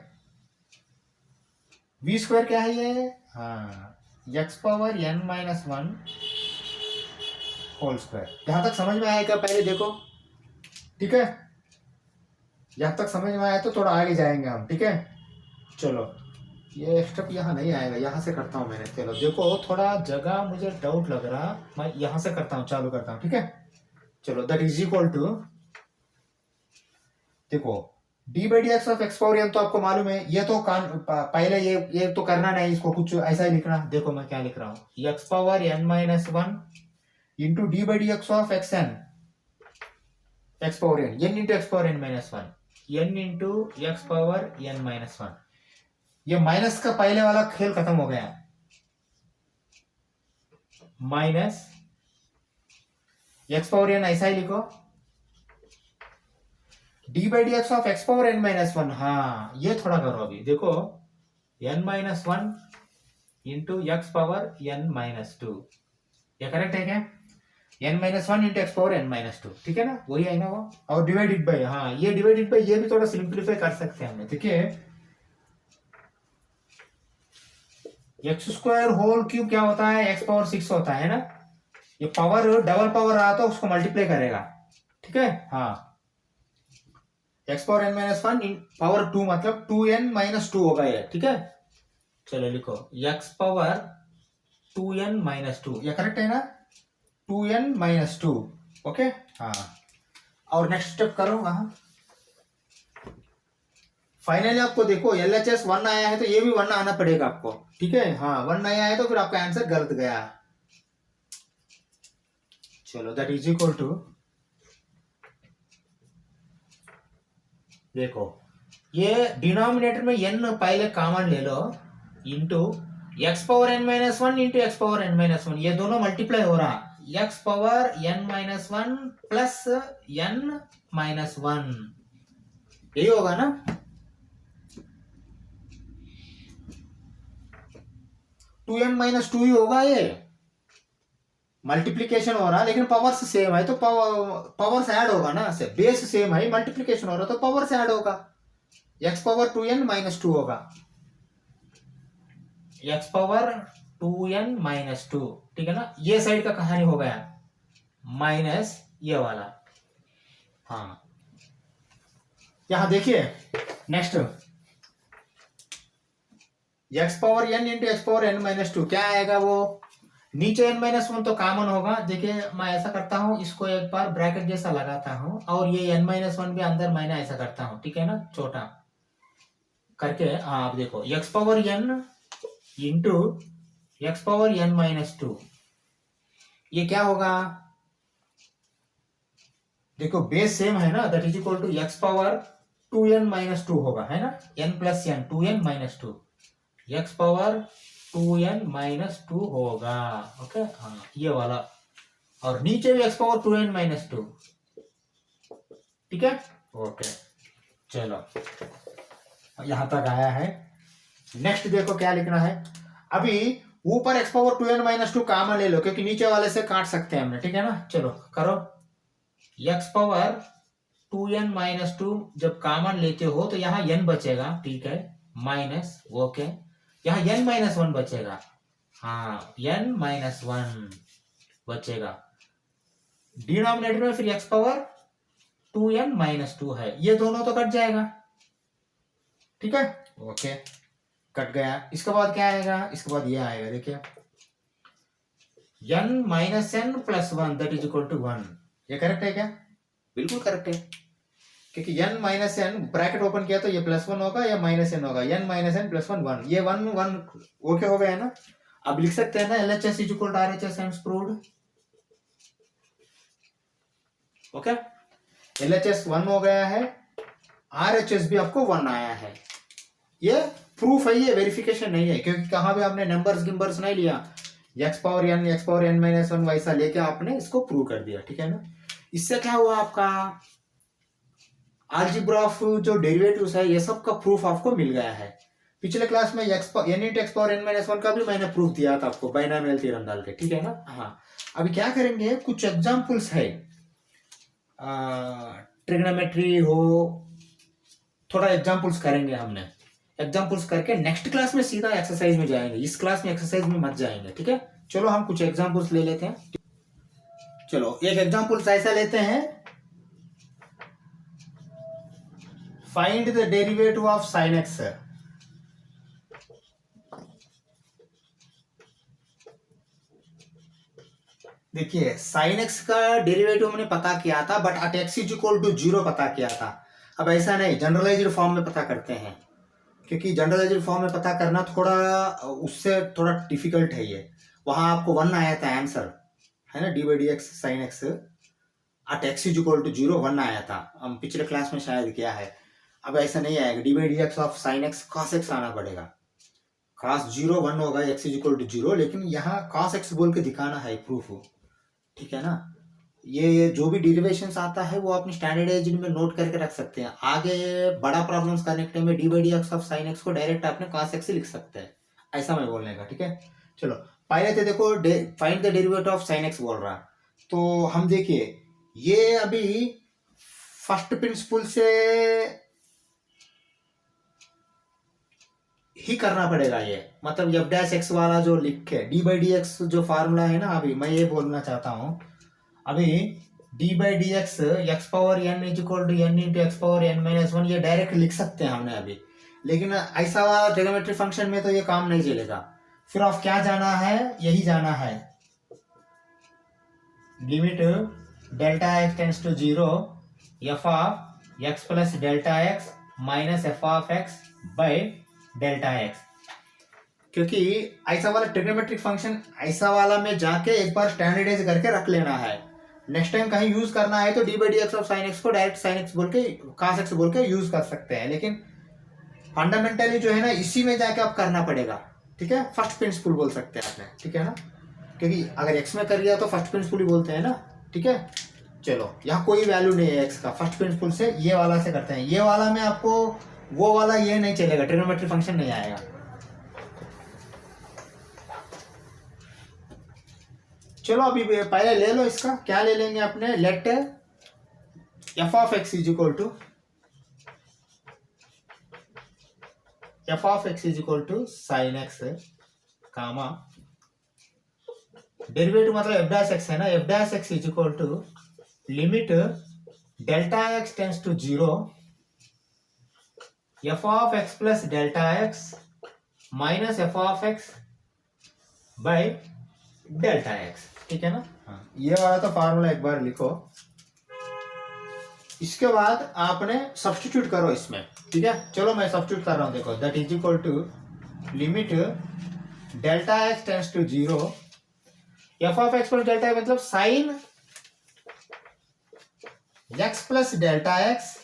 v स्क्वायर क्या है ये, हाँ x power n minus one whole square. यहां तक समझ में आया क्या, पहले देखो, ठीक है, यहां तक समझ में आया तो थोड़ा आगे जाएंगे हम, ठीक है। चलो ये स्टेप यहाँ नहीं आएगा, यहाँ से करता हूँ मैंने, चलो देखो थोड़ा जगह मुझे डाउट लग रहा, मैं यहाँ से करता हूँ, चालू करता हूँ, ठीक है। चलो दैट इज इक्वल टू, देखो D by D x of x power n तो आपको मालूम है, ये तो पहले ये तो करना नहीं, इसको कुछ ऐसा ही लिखना। देखो मैं क्या लिख रहा हूँ, x power N minus one into d by D x of x n, x power n into x power N minus one, n into x power N minus one. ये माइनस का पहले वाला खेल खत्म हो गया, माइनस एक्स पावर एन ऐसा ही लिखो, d by D x of x power N minus one, हाँ ये थोड़ा करो अभी, देखो n minus one into x power N minus two, ये करेक्ट है क्या, n minus one into x power N minus two, ठीक है ना, वही है ना वो, और डिवाइडेड बाई, हाँ ये डिवाइडेड बाई, ये भी थोड़ा सिंप्लीफाई कर सकते हैं हमने, देखिए एक्स स्क्वायर होल क्यूब क्या होता है, एक्स पावर सिक्स होता है ना, ये पावर डबल पावर रहा तो उसको मल्टीप्लाई करेगा, ठीक है, हाँ x power N minus one power two मतलब टू एन माइनस टू होगा ये, ठीक है। चलो लिखो x power two N minus two, ये करेक्ट है ना, two N minus two, okay, हाँ। और नेक्स्ट स्टेप करो, हाँ फाइनली आपको देखो LHS वन आया है तो ये भी वन आना पड़ेगा आपको, ठीक है, हाँ वन नहीं आया तो फिर आपका आंसर गलत गया। चलो दैट इज इक्वल टू, देखो ये डिनोमिनेटर में n पहले कॉमन ले लो, into x power n minus one into x power n minus one, ये दोनों मल्टीप्लाई हो रहा, X power n minus one plus n minus one, यही होगा ना, टू एन माइनस टू ही होगा, ये मल्टीप्लीकेशन हो रहा लेकिन पावर्स सेम है तो पावर्स ऐड होगा ना, से बेस सेम है, मल्टीप्लीकेशन हो रहा तो पावर्स ऐड होगा, x power two N minus two होगा, x power two N minus two, ठीक है ना, ये साइड का कहानी हो गया, माइनस ये वाला, हाँ यहां देखिए next x power n into x power N minus two क्या आएगा, वो नीचे एन माइनस वन तो कॉमन होगा, देखिए मैं ऐसा करता हूँ, इसको एक बार ब्रैकेट जैसा लगाता हूँ और ये एन माइनस वन भी अंदर मैंने ऐसा करता हूँ, ठीक है ना, छोटा करके, आप देखो x power n into x power N minus two, ये क्या होगा, देखो बेस सेम है ना, that is equal to x power two N minus two होगा, है ना, n plus n, two N minus two, x power two N minus two होगा, ओके, हाँ ये वाला, और नीचे भी x power two N minus two, ठीक है, ओके। चलो यहां तक आया है, नेक्स्ट देखो क्या लिखना है, अभी ऊपर x power two N minus two common ले लो क्योंकि नीचे वाले से काट सकते हैं हमने, ठीक है ना, चलो करो, x power two N minus two जब कॉमन लेते हो तो यहाँ n बचेगा, ठीक है, माइनस, ओके, यहाँ n माइनस वन बचेगा, हाँ n माइनस वन बचेगा, डिनोमिनेटर में फिर x power two N minus two है, ये दोनों तो कट जाएगा, ठीक है, ओके कट गया, इसके बाद क्या आएगा, इसके बाद ये आएगा, देखिए n minus N plus one that is equal to one, ये करेक्ट है क्या, बिल्कुल करेक्ट है, क्योंकि n minus n bracket open किया तो ये +1 होगा या -n होगा, n माइनस एन +1 1, ये 1 1 ओके हो गया है ना। अब लिख सकते हैं ना LHS is equal to RHS and proved. Okay, LHS 1 हो गया है, RHS भी आपको 1 आया है। ये प्रूफ है, ये वेरिफिकेशन नहीं है, क्योंकि कहां भी आपने नंबर्स गिंबर्स नहीं लिया, x पावर n माइनस 1 वैसा लेके आपने इसको प्रूव कर दिया, ठीक है ना। इससे क्या हुआ, आपका अलजेब्रा ऑफ जो डेरिवेटिव्स है ये सब का प्रूफ आपको मिल गया है। पिछले क्लास में n into x power n minus 1 का भी मैंने प्रूफ दिया था आपको बाइनोमियल थ्योरम डाल के, ठीक है ना। हाँ, अभी क्या करेंगे, कुछ एग्जांपल्स है, ट्रिग्नोमेट्री हो, थोड़ा एग्जांपल्स करेंगे हमने। एग्जांपल्स करके नेक्स्ट क्लास में सीधा एक्सरसाइज में जाएंगे, इस क्लास में एक्सरसाइज में मत जाएंगे, ठीक है। चलो हम कुछ एग्जांपल्स ले लेते हैं। चलो एक एग्जांपल्स ऐसा लेते हैं, find the derivative of sine x. देखिए साइन एक्स का डेरिवेटिव हमने पता किया था, but at x is equal to 0 पता किया था। अब ऐसा नहीं, जनरलाइज्ड फॉर्म में पता करते हैं, क्योंकि जनरलाइज्ड फॉर्म में पता करना थोड़ा उससे थोड़ा डिफिकल्ट है। ये वहां आपको 1 आया था आंसर, है ना, d/dx sine x at x is equal to 0 1 आया था, हम पिछले क्लास में शायद किया है। अब ऐसा नहीं आएगा, d/dx of sine x cos x आना पड़ेगा, cos 0 1 होगा, x इज इक्वल टू 0, लेकिन यहाँ cos x बोल के दिखाना है प्रूफ, ठीक है ना। ये जो भी डेरिवेशंस आता है वो अपनी स्टैंडर्डाइज्ड में नोट करके रख सकते हैं, आगे बड़ा प्रॉब्लम्स करने के टाइम में d/dx ऑफ sin x को डायरेक्ट आपने cos x से लिख सकते हैं, ऐसा मैं बोलने का, ठीक है। चलो पहले तो देखो find the derivative of sin x बोल रहा, तो हम देखिए ये अभी फर्स्ट प्रिंसिपल से ही करना पड़ेगा ये, मतलब f' वाला जो लिखे d/dx जो फार्मूला है ना, अभी मैं ये बोलना चाहता हूँ, अभी d/dx x power n is equal to n into x power n minus 1 ये डायरेक्ट लिख सकते हैं हमने अभी, लेकिन ऐसा वाला ट्रिग्नोमेट्री फंक्शन में तो ये काम नहीं चलेगा। फिर आप क्या जाना है, यही जाना है, limit delta x tends to 0 f of x plus delta x minus f of x by delta x। क्योंकि ऐसा वाला ट्रिग्नोमेट्रिक फंक्शन ऐसा वाला में जाके एक बार स्टैंडर्डाइज करके रख लेना है, नेक्स्ट टाइम कहीं यूज करना है तो d/dx ऑफ sin x को डायरेक्ट sin x बोल के cos x बोल के यूज कर सकते हैं, लेकिन फंडामेंटली जो है ना इसी में जाके आप करना पड़ेगा, ठीक है। फर्स्ट प्रिंसिपल बोल सकते हैं आपने, ठीक है ना, क्योंकि अगर x में कर लिया तो फर्स्ट प्रिंसिपल ही बोलते हैं ना, ठीक है। चलो यहाँ कोई वैल्यू नहीं है x का, फर्स्ट प्रिंसिपल से ये वाला से करते हैं, ये वाला में आपको वो वाला ये नहीं चलेगा, ट्रिग्नोमेट्री फंक्शन नहीं आएगा। चलो अभी पहले ले लो इसका, क्या ले लेंगे अपने, let f of x is equal to sin x comma derivative मतलब f' है ना, f' is equal to limit delta x tends to 0 f of x plus delta x minus f of x by delta x, ठीक है ना। हाँ, ये वाला तो फार्मूला एक बार लिखो, इसके बाद आपने सब्स्टिट्यूट करो इसमें, ठीक है। चलो मैं सब्स्टिट्यूट कर रहा हूं, देखो that is equal to limit delta x tends to 0 f of x plus delta x मतलब sine x plus delta x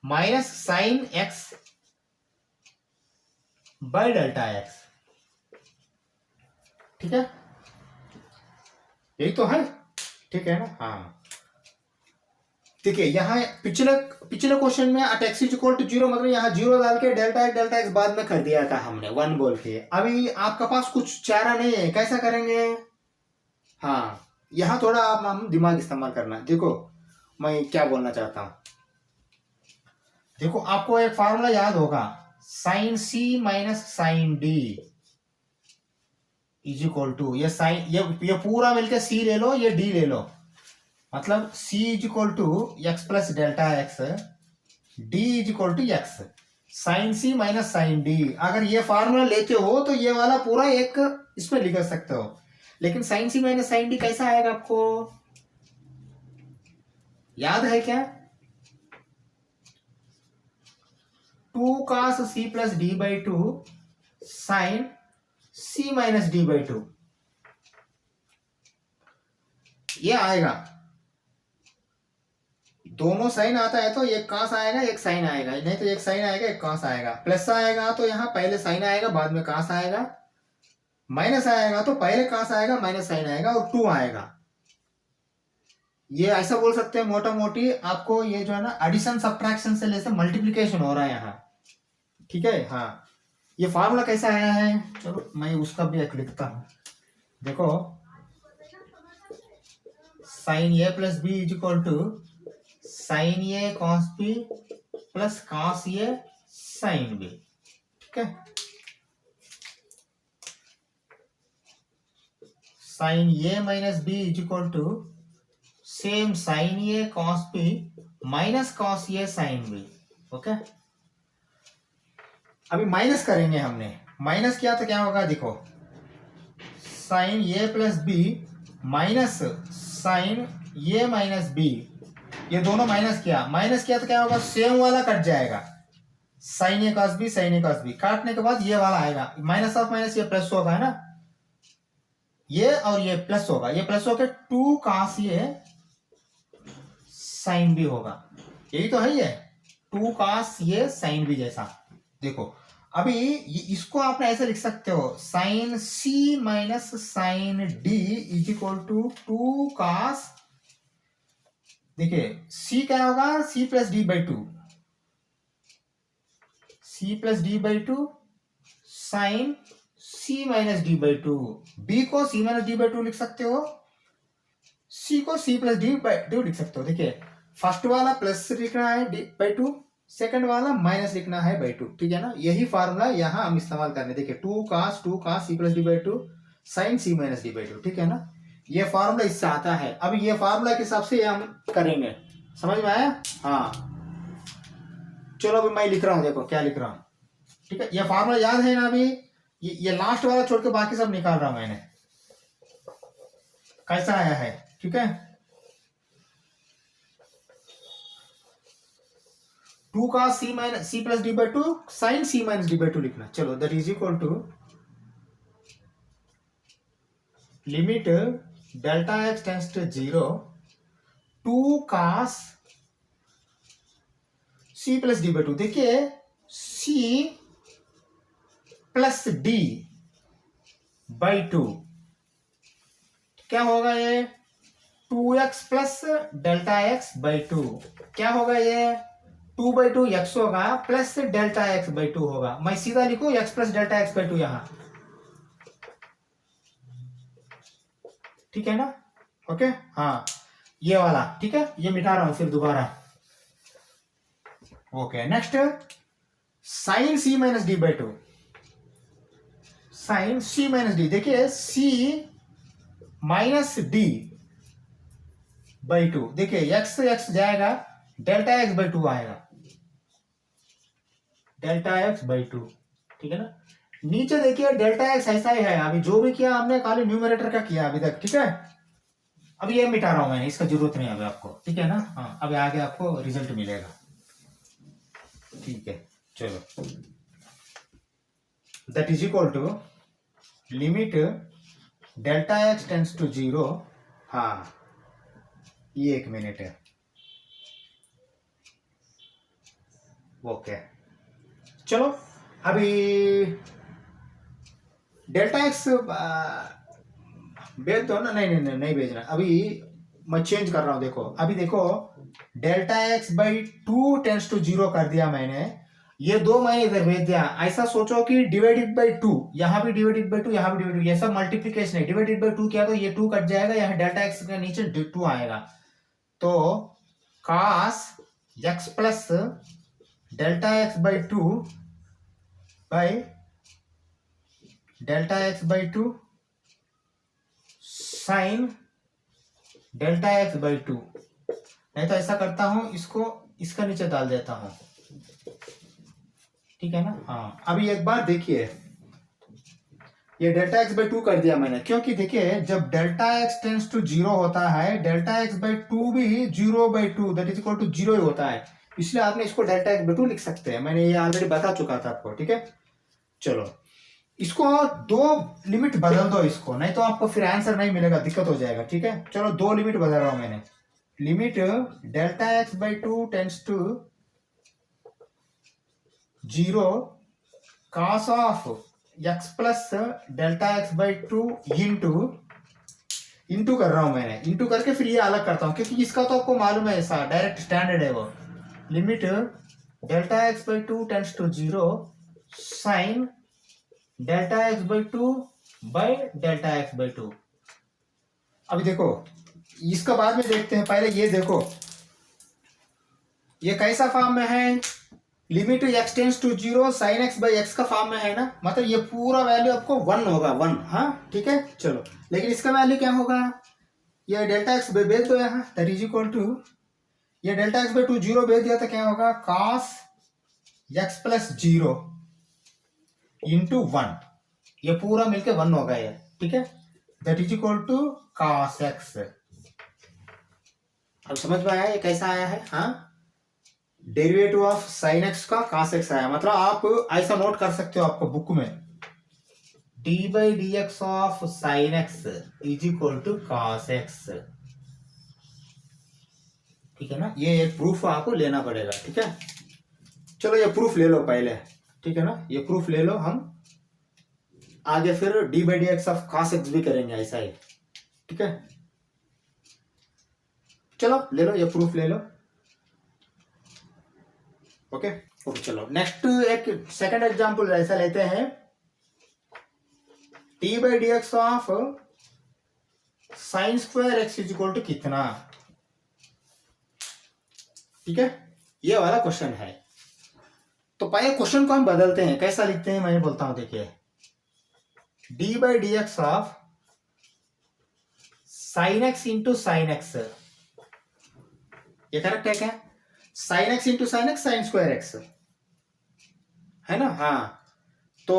minus sine x by delta x, ठीक है, यही तो है, ठीक है ना। हाँ देखिए यहाँ पिछले क्वेश्चन में at x is equal to 0 मतलब यहाँ 0 डाल के डेल्टा x बाद में कर दिया था हमने 1 बोल के। अभी आपका पास कुछ चारा नहीं है, कैसा करेंगे, हाँ यहाँ थोड़ा आप हम दिमाग इस्तेमाल करना। देखो मैं क्या बोलना चाहता हूँ, देखो आपको एक फार्मूला याद होगा, sine c minus sine d is equal to ये साइन ये पूरा मिलकर c ले लो, ये d ले लो, मतलब c is equal to x plus delta x, d is equal to x, sine c minus sine d। अगर ये फार्मूला लेते हो तो ये वाला पूरा एक इसमें लिख सकते हो, लेकिन sine c minus sine d कैसा आएगा आपको याद है क्या, two cos c plus D by two sine C minus D by two, ये आएगा। दोनों साइन आता है तो एक कास आएगा एक साइन आएगा, नहीं तो एक साइन आएगा एक कास आएगा। प्लस आएगा तो यहाँ पहले साइन आएगा बाद में कास आएगा, माइनस आएगा तो पहले कास आएगा माइनस साइन आएगा और टू आएगा। ये ऐसा बोल सकते हैं मोटा मोटी आपको, ये जो है ना एडिशन सब्ट्रैक्शन से लेकर मल्टीप्लिकेशन हो रहा है यहाँ, ठीक है। हाँ, ये फार्मूला कैसा आया है, चलो मैं उसका भी एक लिखता हूँ। देखो sine a plus b is equal to sine a cos b plus cos A sine b, ठीक है। Sine a minus b is equal to same sine a cos b minus cos A sine b, okay. अभी माइनस करेंगे, हमने माइनस किया तो क्या होगा, देखो sine a plus b minus sine a minus b, ये दोनों माइनस किया तो क्या होगा, सेम वाला कट जाएगा। Sign a cos B sign a cos B काटने के बाद ये वाला आएगा, माइनस ऑफ माइनस ये प्लस होगा, है ना, ये और ये प्लस होगा, ये प्लस होकर टू कॉस ए साइन बी होगा, यही तो है ये टू कॉस ए साइन बी जैसा। देखो अभी इसको आपने ऐसे लिख सकते हो, sine C minus sine D is equal to two cos, देखिए सी क्या होगा, C plus D by two, C plus D by two sine C minus D by two. B को C minus D by two लिख सकते हो, सी को सी प्लस डी बाई टू लिख सकते हो। देखिए फर्स्ट वाला प्लस लिखना है डी बाई टू, सेकंड वाला माइनस लिखना है बाई टू, ठीक है ना। यही फार्मूला यहाँ हम इस्तेमाल करने, देखिए two cos c plus D by two sine C minus D by two, ठीक है ना। ये फार्मूला इससे आता है। अब ये फार्मूला के हिसाब से हम करेंगे, समझ में आया। हाँ चलो अभी मैं लिख रहा हूँ, देखो क्या लिख रहा हूँ, ठीक है। ये फार्मूला याद है ना। अभी ये लास्ट वाला छोड़ के बाकी सब निकाल रहा हूं मैंने, कैसा आया है, ठीक है। टू का c minus c plus D by two sine C minus D by two लिखना। चलो that is equal to limit delta x tends to zero two cos c plus D by two. देखिए c plus D by two क्या होगा, ये 2x plus delta x by two क्या होगा, ये 2 बाई टू एक्स होगा plus delta x by two होगा। मैं सीधा लिखूं x plus delta x by to यहां, ठीक है ना, ओके। हाँ ये वाला ठीक है, ये मिटा रहा हूं फिर दोबारा, okay. Next sine C minus D by two, sine C minus d, देखिए c minus D by two, देखिए एक्स एक्स जाएगा डेल्टा एक्स बाई टू आएगा, डेल्टा एक्स बाई टू, ठीक है ना। नीचे देखिए डेल्टा एक्स ऐसा ही है, अभी जो भी किया हमने खाली न्यूमरेटर का किया अभी तक, ठीक है। अभी ये मिटा रहा हूं मैंने, इसका जरूरत नहीं है अभी आपको, ठीक है ना। हाँ अभी आगे आपको रिजल्ट मिलेगा, ठीक है। चलो that is equal to limit delta x tends to zero, हाँ ये 1 मिनट है, ओके। चलो अभी डेल्टा एक्स भेज दो ना, नहीं भेजना, अभी मैं चेंज कर रहा हूं। देखो अभी देखो delta x by two tends to zero कर दिया मैंने, ये दो मैंने इधर भेज दिया। ऐसा सोचो कि डिवाइडेड बाई टू, यहाँ भी डिवाइडेड बाई टू, यहाँ भी डिवाइडेड, ये सब मल्टीप्लीकेशन है। डिवाइडेड बाई टू किया तो ये 2 कट जाएगा, यहाँ डेल्टा एक्स के नीचे 2 आएगा, तो cos x plus delta x by two by delta x by two sign delta x by to. नहीं तो ऐसा करता हूं, इसको इसका नीचे डाल देता हूं, ठीक है ना। हाँ अभी एक बार देखिए, ये डेल्टा एक्स बाई टू कर दिया मैंने, क्योंकि देखिए जब delta x tends to zero होता है, डेल्टा एक्स बाई टू भी zero by two that is equal to zero ही होता है। इसलिए आपने इसको डेल्टा एक्स बाई टू लिख सकते हैं, मैंने ये ऑलरेडी बता चुका था आपको, ठीक है। चलो इसको दो लिमिट बदल दो इसको, नहीं तो आपको फिर आंसर नहीं मिलेगा, दिक्कत हो जाएगा, ठीक है। चलो दो लिमिट बदल रहा हूं मैंने, limit delta x by two tends to 0 cos of x plus delta x by two into कर रहा हूं मैंने, इंटू करके फिर ये अलग करता हूं, क्योंकि इसका तो आपको मालूम है, ऐसा डायरेक्ट स्टैंडर्ड है वो। Limit delta x by two tends to 0 sine delta x by two by delta x by two. अभी देखो इसका बाद में देखते हैं, पहले ये देखो ये कैसा फॉर्म में है, limit x tends to 0 sine x by x का फॉर्म में है ना, मतलब ये पूरा वैल्यू आपको 1 होगा, 1, हाँ ठीक है। चलो लेकिन इसका वैल्यू क्या होगा, ये डेल्टा एक्स भेज दो यहाँ, दैट इज इक्वल टू, ये डेल्टा एक्स बाई टू 0 भेज दिया तो क्या होगा, cos x प्लस 0 इंटू 1, ये पूरा मिलके 1 होगा ये, ठीक है, that is equal to cos x। अब समझ में आया ये कैसा आया है, हाँ, डेरिवेटिव ऑफ साइन एक्स का cos x आया, मतलब आप ऐसा नोट कर सकते हो आपको बुक में, d by D x of sine x is equal to cos x, ठीक है ना। ये एक प्रूफ आपको लेना पड़ेगा, ठीक है। चलो ये प्रूफ ले लो पहले, ठीक है ना, ये प्रूफ ले लो, हम आगे फिर d by D x of cos x भी करेंगे ऐसा ही, ठीक है। चलो ले लो ये प्रूफ ले लो, ओके ओके। चलो नेक्स्ट एक सेकंड एग्जांपल ऐसा लेते हैं, d by D x of sine square x is equal to कितना, ठीक है, ये वाला क्वेश्चन है। तो पहले क्वेश्चन को हम बदलते हैं, कैसा लिखते हैं मैं बोलता हूं, देखिए D by D x of sine x into sine x, ये करेक्ट है क्या, sine x into sine x sign square x है ना, हाँ। तो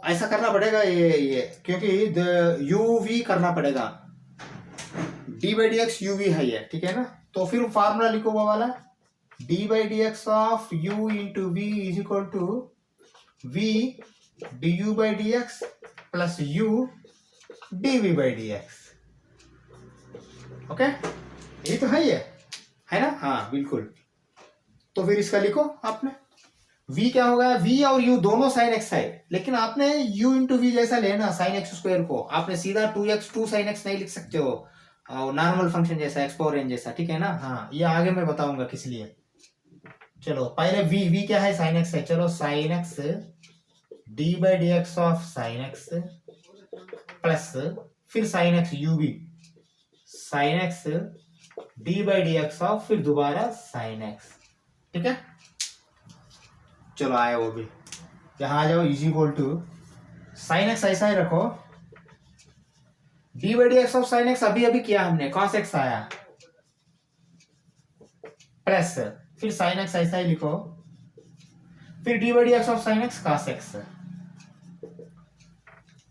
ऐसा करना पड़ेगा ये क्योंकि यू वी करना पड़ेगा, d by D x u v है ये, ठीक है ना। तो फिर फार्मूला लिखो वो वाला, d by D x of u into v is equal to v d you by D x plus u d we by D x, okay, यही तो है ये, है ना, हाँ बिल्कुल। तो फिर इसका लिखो आपने, v क्या होगा, v और u दोनों साइन x है, लेकिन आपने u इंटू वी जैसा लेना साइन एक्स स्क्वायर को, आपने सीधा 2x 2 साइन x नहीं लिख सकते हो, नॉर्मल फंक्शन जैसा एक्स पावर n जैसा, ठीक है ना, हाँ ये आगे मैं बताऊंगा किस लिए। चलो पहले v क्या है, साइन x है, चलो sine x d by D x of sine x plus फिर साइन x u भी sine x d by D x of फिर दोबारा साइन x, ठीक है। चलो आया वो भी, यहां आ जाओ, is equal to sine x ऐसा ही रखो, d by D x of sine x अभी अभी किया हमने, cos x आया प्लस फिर साइन एक्स ऐसा ही लिखो, फिर d by D x of sine x cos x।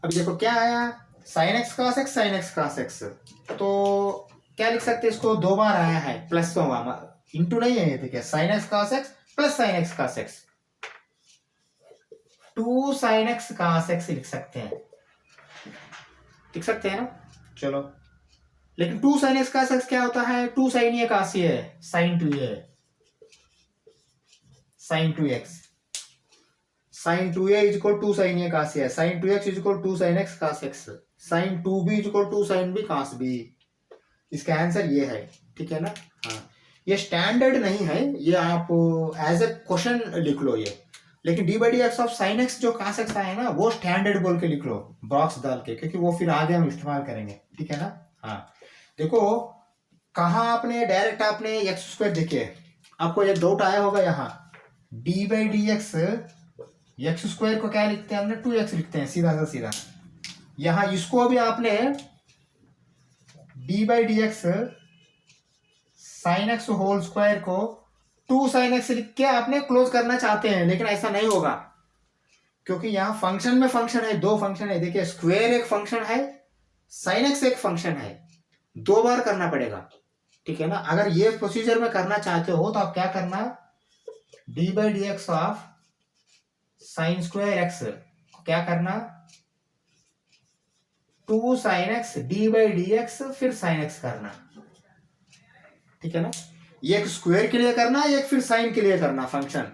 अभी देखो क्या आया, sine x cos x sine x cos x, तो क्या लिख सकते हैं इसको, दो बार आया है प्लस तो इंटू नहीं है, ठीक है, sign x cos x plus sign x cos x, 2 sign x cos x लिख सकते हैं, लिख सकते हैं ना। चलो लेकिन 2 साइन एक्स cos x क्या होता है, 2 साइन ये cos ये है, साइन 2 ये है, sine 2x, sine 2a is equal 2 sine ये cos ये है, sine 2x is equal 2 sine x cos x, sine 2b is equal 2 sine b cos b, इसका आंसर ये है, ठीक है ना, हाँ। ये स्टैंडर्ड नहीं है, ये आप एज ए क्वेश्चन लिख लो ये, लेकिन D by D x of sine x जो cos x आए ना वो स्टैंडर्ड बोल के लिख लो बॉक्स डाल के, क्योंकि वो फिर आगे हम इस्तेमाल करेंगे, ठीक है ना, हाँ। देखो कहाँ आपने डायरेक्ट आपने एक्स स्क्वायर, देखिए आपको एक डाउट आया होगा, यहाँ D by D x x square को क्या लिखते हैं हमने, 2x लिखते हैं सीधा सा सीधा, यहाँ इसको भी आपने d by D x sine x whole square को 2 साइन एक्स लिख के आपने क्लोज करना चाहते हैं, लेकिन ऐसा नहीं होगा, क्योंकि यहाँ फंक्शन में फंक्शन है, दो फंक्शन है, देखिए स्क्वायर एक फंक्शन है, साइन एक्स एक फंक्शन है, दो बार करना पड़ेगा, ठीक है ना। अगर ये प्रोसीजर में करना चाहते हो तो आप क्या करना, d by D x of sine square x क्या करना, 2 sine x D by D x फिर साइन एक्स करना, ठीक है ना। एक स्क्वायर के लिए करना, एक फिर साइन के लिए करना फंक्शन,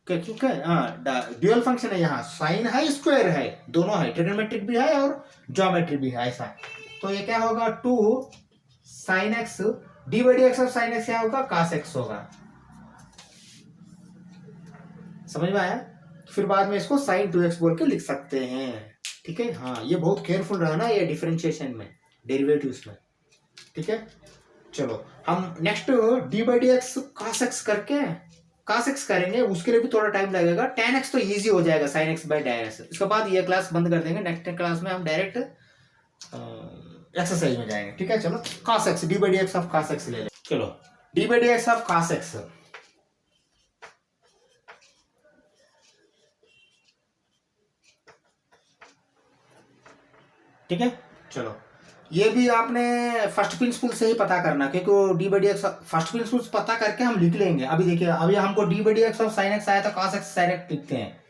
क्योंकि ड्यूअल फंक्शन है, यहाँ साइन है स्क्वायर है, दोनों है, ट्रिग्नोमेट्रिक भी है और ज्योमेट्रिक भी है ऐसा। तो ये क्या होगा, 2 sine x D by D x of sine x क्या होगा, कास एक्स होगा। समझ में आया। फिर बाद में इसको साइन 2x बोल के लिख सकते हैं, ठीक है। हाँ, ये बहुत केयरफुल रहना ये डिफरेंशिएशन में, डेरिवेटिव्स में, ठीक है। चलो हम next d by D x cos x करके कास एक्स करेंगे, उसके लिए भी थोड़ा टाइम लगेगा। tan x तो इजी हो जाएगा sign x by tan x। इसके बाद ये क्लास बंद कर देंगे, नेक्स्ट क्लास में हम डायरेक्ट एक्सरसाइज में जाएंगे, ठीक है। चलो cos x D by D x of cos x ले लें। चलो d by D x of cos x, ठीक है। चलो ये भी आपने फर्स्ट प्रिंसिपल से ही पता करना, क्योंकि D by D x first principle पता करके हम लिख लेंगे। अभी देखिए, अभी हमको D by D x of sine x आया था, कास एक्स डायरेक्ट लिखते हैं,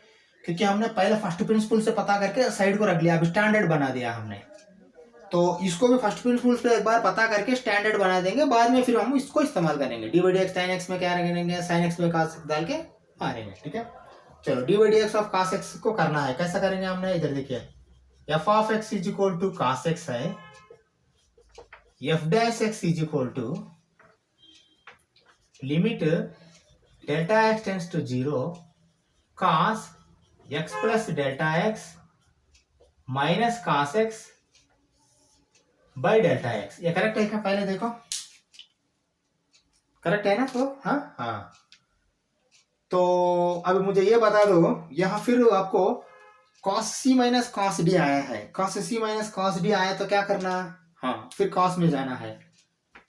क्योंकि हमने पहले फर्स्ट प्रिंसिपल से पता करके साइड को रख लिया, अभी स्टैंडर्ड बना दिया हमने। तो इसको भी फर्स्ट प्रिंसिपल से एक बार पता करके स्टैंडर्ड बना देंगे, बाद में फिर हम इसको इस्तेमाल करेंगे। D by D x sine x में क्या रखेंगे, साइन एक्स में कास डाल के मारेंगे, ठीक है। चलो d by D x of cos x को करना है, कैसा करेंगे हमने, इधर देखिए, f of x is equal to cos x है, f dash x is equal to limit delta x tends to 0 cos x plus delta x minus cos x by delta x. ये करेक्ट है क्या, पहले देखो करेक्ट है ना। तो हाँ, तो अभी मुझे ये बता दो, यहाँ फिर आपको cos c minus cos d आया है, cos c minus cos d आया तो क्या करना, हाँ फिर cos में जाना है।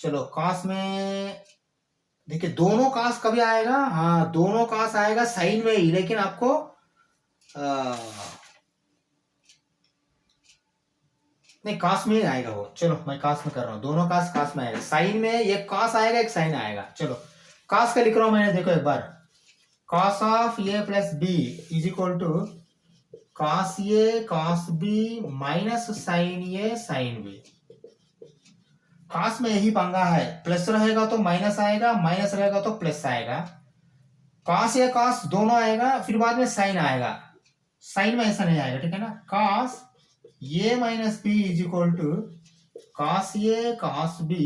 चलो cos में देखिए, दोनों cos कभी आएगा, हाँ दोनों cos आएगा साइन में ही, लेकिन आपको नहीं cos में ही आएगा वो। चलो मैं cos में कर रहा हूँ, दोनों cos में आएगा, साइन में एक cos आएगा एक साइन आएगा। चलो cos का लिख रहा हूँ मैंने, देखो एक बार, cos of a plus b is equal to cos a cos b minus sine a sine b। cos में यही पंगा है, प्लस रहेगा तो माइनस आएगा, माइनस रहेगा तो प्लस आएगा। cos a cos दोनों आएगा, फिर बाद में साइन आएगा, साइन में ऐसा नहीं आएगा, ठीक है ना। cos a minus b is equal to cos a cos b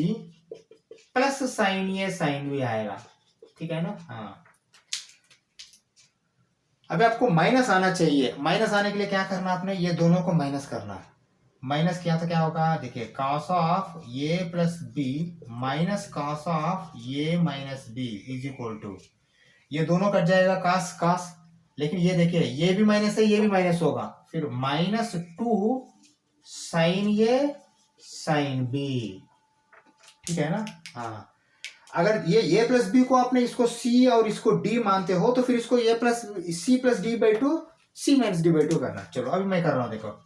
plus sine a sine b आएगा, ठीक है ना। हाँ, अभी आपको माइनस आना चाहिए, माइनस आने के लिए क्या करना आपने, ये दोनों को माइनस करना। माइनस किया तो क्या होगा, देखिए cos of a plus b minus cos of a minus b is equal to, ये दोनों कट जाएगा cos cos, लेकिन ये देखिए ये भी माइनस है ये भी माइनस होगा, फिर minus 2 sine a sine b, ठीक है ना। हाँ, अगर ये a प्लस बी को आपने इसको c और इसको d मानते हो, तो फिर इसको a plus c plus D by two c minus D by two करना। चलो अभी मैं कर रहा हूं, देखो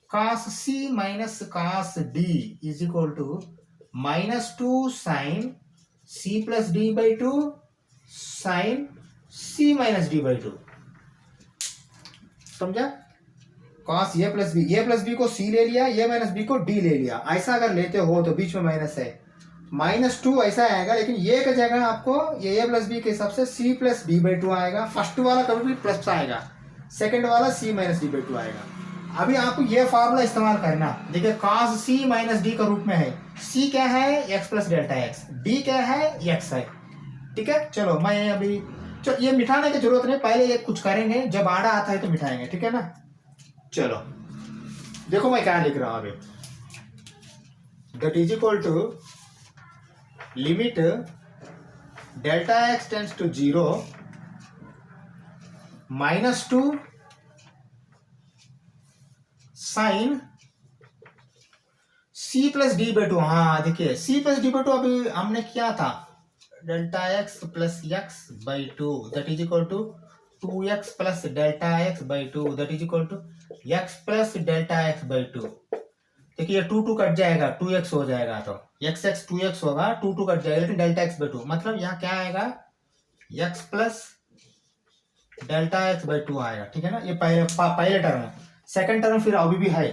cos c minus cos d is equal to minus 2 sine c plus D by two sine c minus D by two, समझा। cos a प्लस बी को c ले लिया, a माइनस बी को d ले लिया, ऐसा अगर लेते हो तो बीच में माइनस है, माइनस 2 ऐसा आएगा, लेकिन ये का जगह आपको ये a प्लस बी के हिसाब से c plus D by two आएगा। फर्स्ट वाला कभी भी प्लस आएगा, सेकंड वाला c minus D by two आएगा। अभी आपको ये फार्मूला इस्तेमाल करना, देखिए cos c माइनस डी का रूप में है, c क्या है x plus delta x, d क्या है x है, ठीक है। चलो मैं अभी ये मिटाने की जरूरत नहीं, पहले ये कुछ करेंगे, जब आड़ा आता है तो मिटाएंगे, ठीक है ना। चलो देखो मैं क्या लिख रहा हूं अभी, that is equal to limit delta x tends to 0 minus 2 sine c plus D by two. हाँ देखिए c plus D by two अभी हमने किया था, delta x plus x by two that is equal to 2x plus delta x by two that is equal to x plus delta x by two. देखिए ये 2 कट जाएगा, 2x हो जाएगा, तो x 2x होगा, 2 कट जाएगा, लेकिन डेल्टा एक्स बाई टू मतलब यहाँ क्या आएगा, x plus delta x by two आएगा, ठीक है ना। ये पहले टर्म है। सेकंड टर्म फिर अभी भी है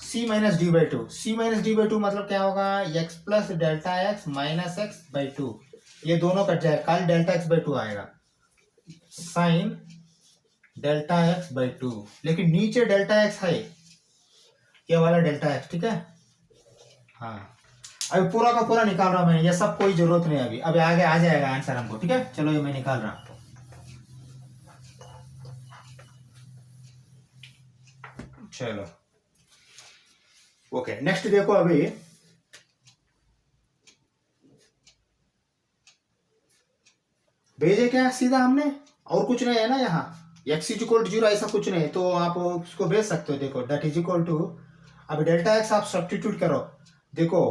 c minus D by two. C minus D by two मतलब क्या होगा, x plus delta x minus x by two, ये दोनों कट जाए, कल डेल्टा एक्स बाई टू आएगा sine delta x by two, लेकिन नीचे डेल्टा एक्स है, ये वाला डेल्टा एक्स, ठीक है। हाँ अभी पूरा का पूरा निकाल रहा हूं मैं, ये सब कोई जरूरत नहीं अभी, अभी आगे आ जाएगा आंसर हमको, ठीक है। चलो ये मैं निकाल रहा हूं। चलो ओके, नेक्स्ट देखो, अभी भेजे क्या सीधा हमने, और कुछ नहीं है ना यहाँ, x is equal to zero ऐसा कुछ नहीं, तो आप उसको भेज सकते हो। देखो डेट इज इक्वल टू, अब डेल्टा एक्स आप सब्स्टिट्यूट करो, देखो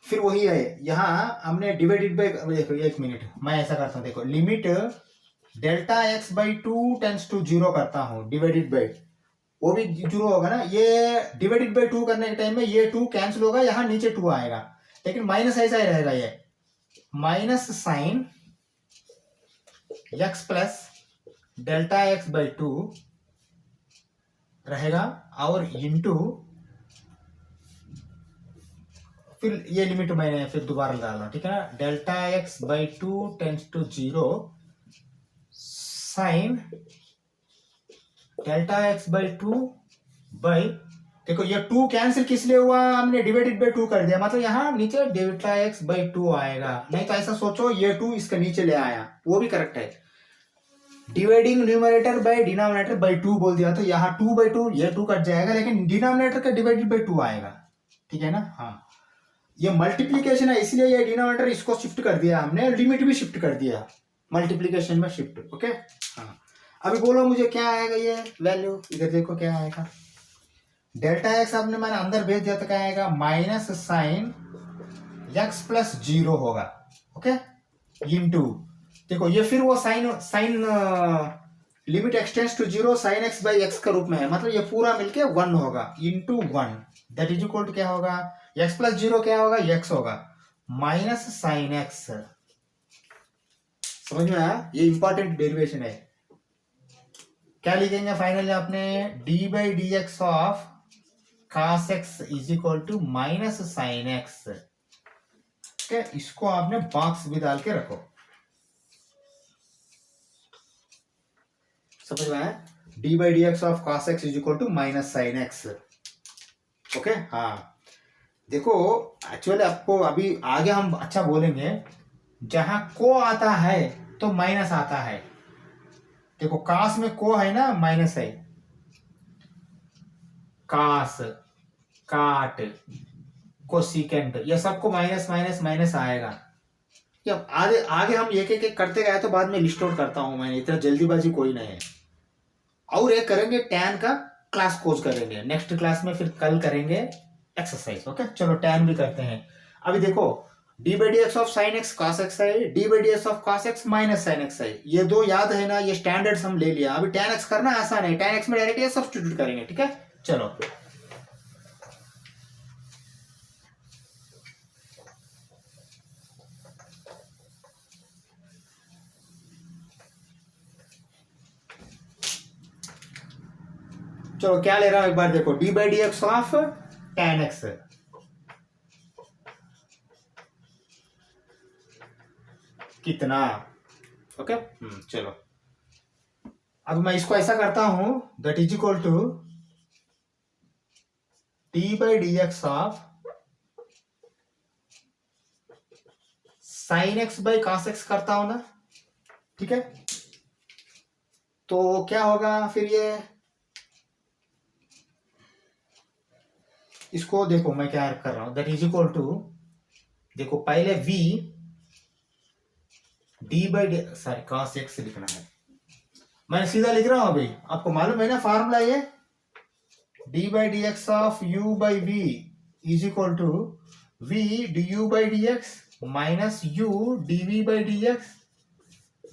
फिर वही है, यहाँ हमने डिवाइडेड बाई, देखो एक मिनट मैं ऐसा करता हूँ, देखो limit delta x by two tends to zero करता हूँ, डिवाइडेड बाई, वो भी जीरो होगा ना, ये डिवाइडेड बाई टू करने के टाइम में ये टू कैंसिल होगा, यहाँ नीचे टू आएगा, लेकिन माइनस ऐसा ही रहेगा, ये minus sine x plus delta x by to रहेगा, और इंटू फिर ये लिमिट मैंने फिर दोबारा डालना, ठीक है ना, delta x by two tends to zero sine delta x by two by, देखो ये टू कैंसिल किस लिए हुआ, हमने डिवाइडेड बाई टू कर दिया, मतलब यहाँ नीचे डेल्टा एक्स बाई टू आएगा, नहीं तो ऐसा सोचो ये टू इसके नीचे ले आया, वो भी करेक्ट है, dividing numerator by denominator by two बोल दिया, तो यहाँ टू बाई टू, ये टू कट जाएगा, लेकिन डिनोमिनेटर का डिवाइडेड बाई टू आएगा, ठीक है ना। हाँ ये मल्टीप्लीकेशन है, इसलिए ये डिनोमिनेटर इसको शिफ्ट कर दिया हमने, लिमिट भी शिफ्ट कर दिया, मल्टीप्लीकेशन में शिफ्ट, ओके। हाँ अभी बोलो मुझे क्या आएगा ये वैल्यू, इधर देखो क्या आएगा, डेल्टा एक्स आपने मैंने अंदर भेज दिया, तो क्या आएगा, minus sine x plus zero होगा, ओके, इंटू, देखो ये फिर वो sine limit extends to zero sine x by x का रूप में है, मतलब ये पूरा मिलके वन होगा, into one, that is equal to क्या होगा, एक्स प्लस जीरो क्या होगा, एक्स होगा, माइनस साइन एक्स, समझ में आया, ये इंपॉर्टेंट डेरिवेशन है। क्या लिखेंगे फाइनली आपने, d by D x of cos x is equal to minus sine x, ठीक है, इसको आपने बॉक्स भी डाल के रखो, समझ में आया, d by D x of cos x is equal to minus sine x, okay. हाँ देखो एक्चुअली आपको अभी आगे हम अच्छा बोलेंगे, जहां को आता है तो माइनस आता है, देखो कास में को है ना, माइनस है, कास काट कोसिकेंट, ये सबको माइनस माइनस माइनस आएगा, अब आगे आगे हम एक एक करते गए, तो बाद में लिस्ट आउट करता हूं मैंने, इतना जल्दीबाजी कोई नहीं है, और एक करेंगे टैन का क्लास कोर्स करेंगे नेक्स्ट क्लास में, फिर कल करेंगे एक्सरसाइज, ओके। चलो टैन भी करते हैं, अभी देखो D by D x of sine x cos x है, d by D x of cos x minus sine x है, ये दो याद है ना, ये स्टैंडर्ड्स हम ले लिया, अभी टैन एक्स करना आसान है, टैन एक्स में डायरेक्ट ये सब्स्टिट्यूट करेंगे, ठीक है। चलो चलो क्या ले रहा हूं एक बार देखो, D by D x of tan x, कितना, ओके। चलो अब मैं इसको ऐसा करता हूं, that is equal to D by D x of sine x by cos x करता हूं ना, ठीक है, तो क्या होगा फिर ये, इसको देखो मैं क्या कर रहा हूं, दैट इज इक्वल टू, देखो पहले v d by D, sorry cos x लिखना है, मैं सीधा लिख रहा हूं अभी, आपको मालूम है ना फार्मूला ये, d by D x of u by v is equal to v d you by D x minus u d we by D x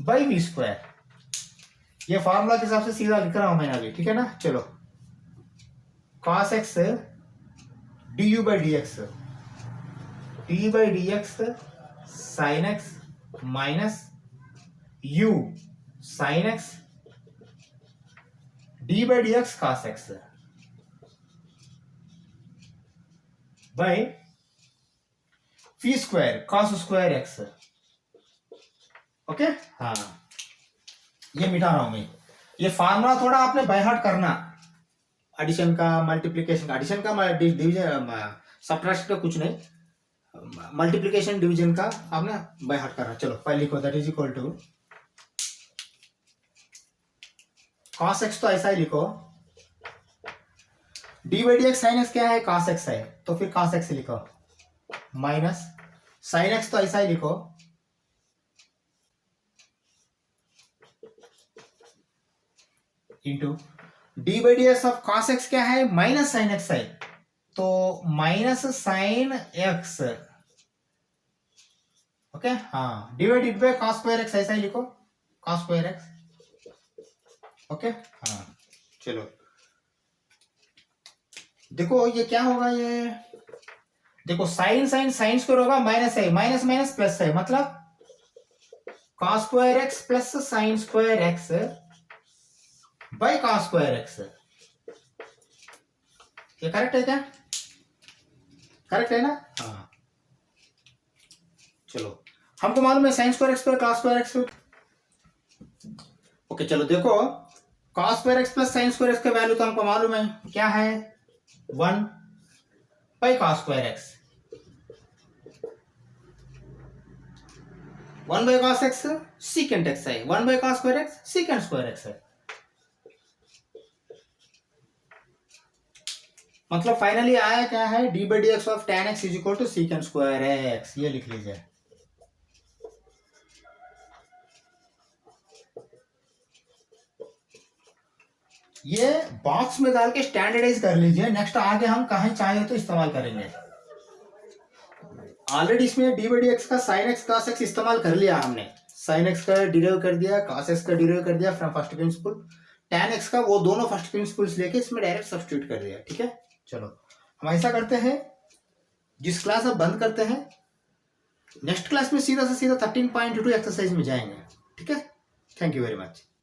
by v square, ये फार्मूला के हिसाब से सीधा लिख रहा हूं मैंने अभी, ठीक है ना। चलो cos x D you by D x, D by D x sine x minus you sine x D by D x cos x by fee square cos square x. Okay हाँ, ये मिटा रहा हूं मैं। ये फार्मूला थोड़ा आपने बाय हार्ट करना, एडिशन का, मल्टीप्लिकेशन का, एडिशन का, डिवीजन, सब्ट्रैक्शन का कुछ नहीं, मल्टीप्लिकेशन डिवीजन का आपने बाय हार्ट करना। चलो पहले लिखो, that is equal to cos x, तो ऐसा ही लिखो, d by D x sine x क्या है, cos x है, तो फिर cos x लिखो, माइनस साइन एक्स, तो ऐसा ही लिखो, into d by D x of cos x क्या है, माइनस साइन एक्स है, तो माइनस साइन एक्स। ओके हाँ, divided by cos square x, ऐसा ही लिखो, cos स्क्वायर x। ओके हाँ, चलो देखो ये क्या होगा, ये देखो साइन साइन साइन स्क्वायर होगा, माइनस है, माइनस माइनस प्लस है, मतलब cos square x plus sine square x by cos square x। ये करेक्ट है क्या, करेक्ट है ना? हाँ चलो, हमको मालूम है साइन स्क्वायर एक्स पर cos स्क्वायर एक्स। ओके चलो देखो, cos square x plus sine square x का वैल्यू तो हमको मालूम है क्या है, 1 by cos square x, 1 by cos x secant x है, 1 by cos square x secant square x है। मतलब फाइनली आया क्या है, d by D x of tan x is equal to secant square x, ये लिख लीजिए। ये बॉक्स में डाल के स्टैंडर्डाइज कर लीजिए, नेक्स्ट आगे हम कहीं चाहे तो इस्तेमाल करेंगे। ऑलरेडी इसमें डी बाई डी एक्स का साइन एक्स cos एक्स इस्तेमाल कर लिया हमने, साइन एक्स का डिराइव कर दिया, cos एक्स का डिराइव कर दिया from first principle, tan x का वो दोनों फर्स्ट प्रिंसिपल्स लेके इसमें डायरेक्ट सब्स्टिट्यूट कर दिया। ठीक है चलो, हम ऐसा करते हैं, जिस क्लास अब बंद करते हैं, नेक्स्ट क्लास में सीधा से सीधा 13.2 एक्सरसाइज में जाएंगे। ठीक है, थैंक यू वेरी मच।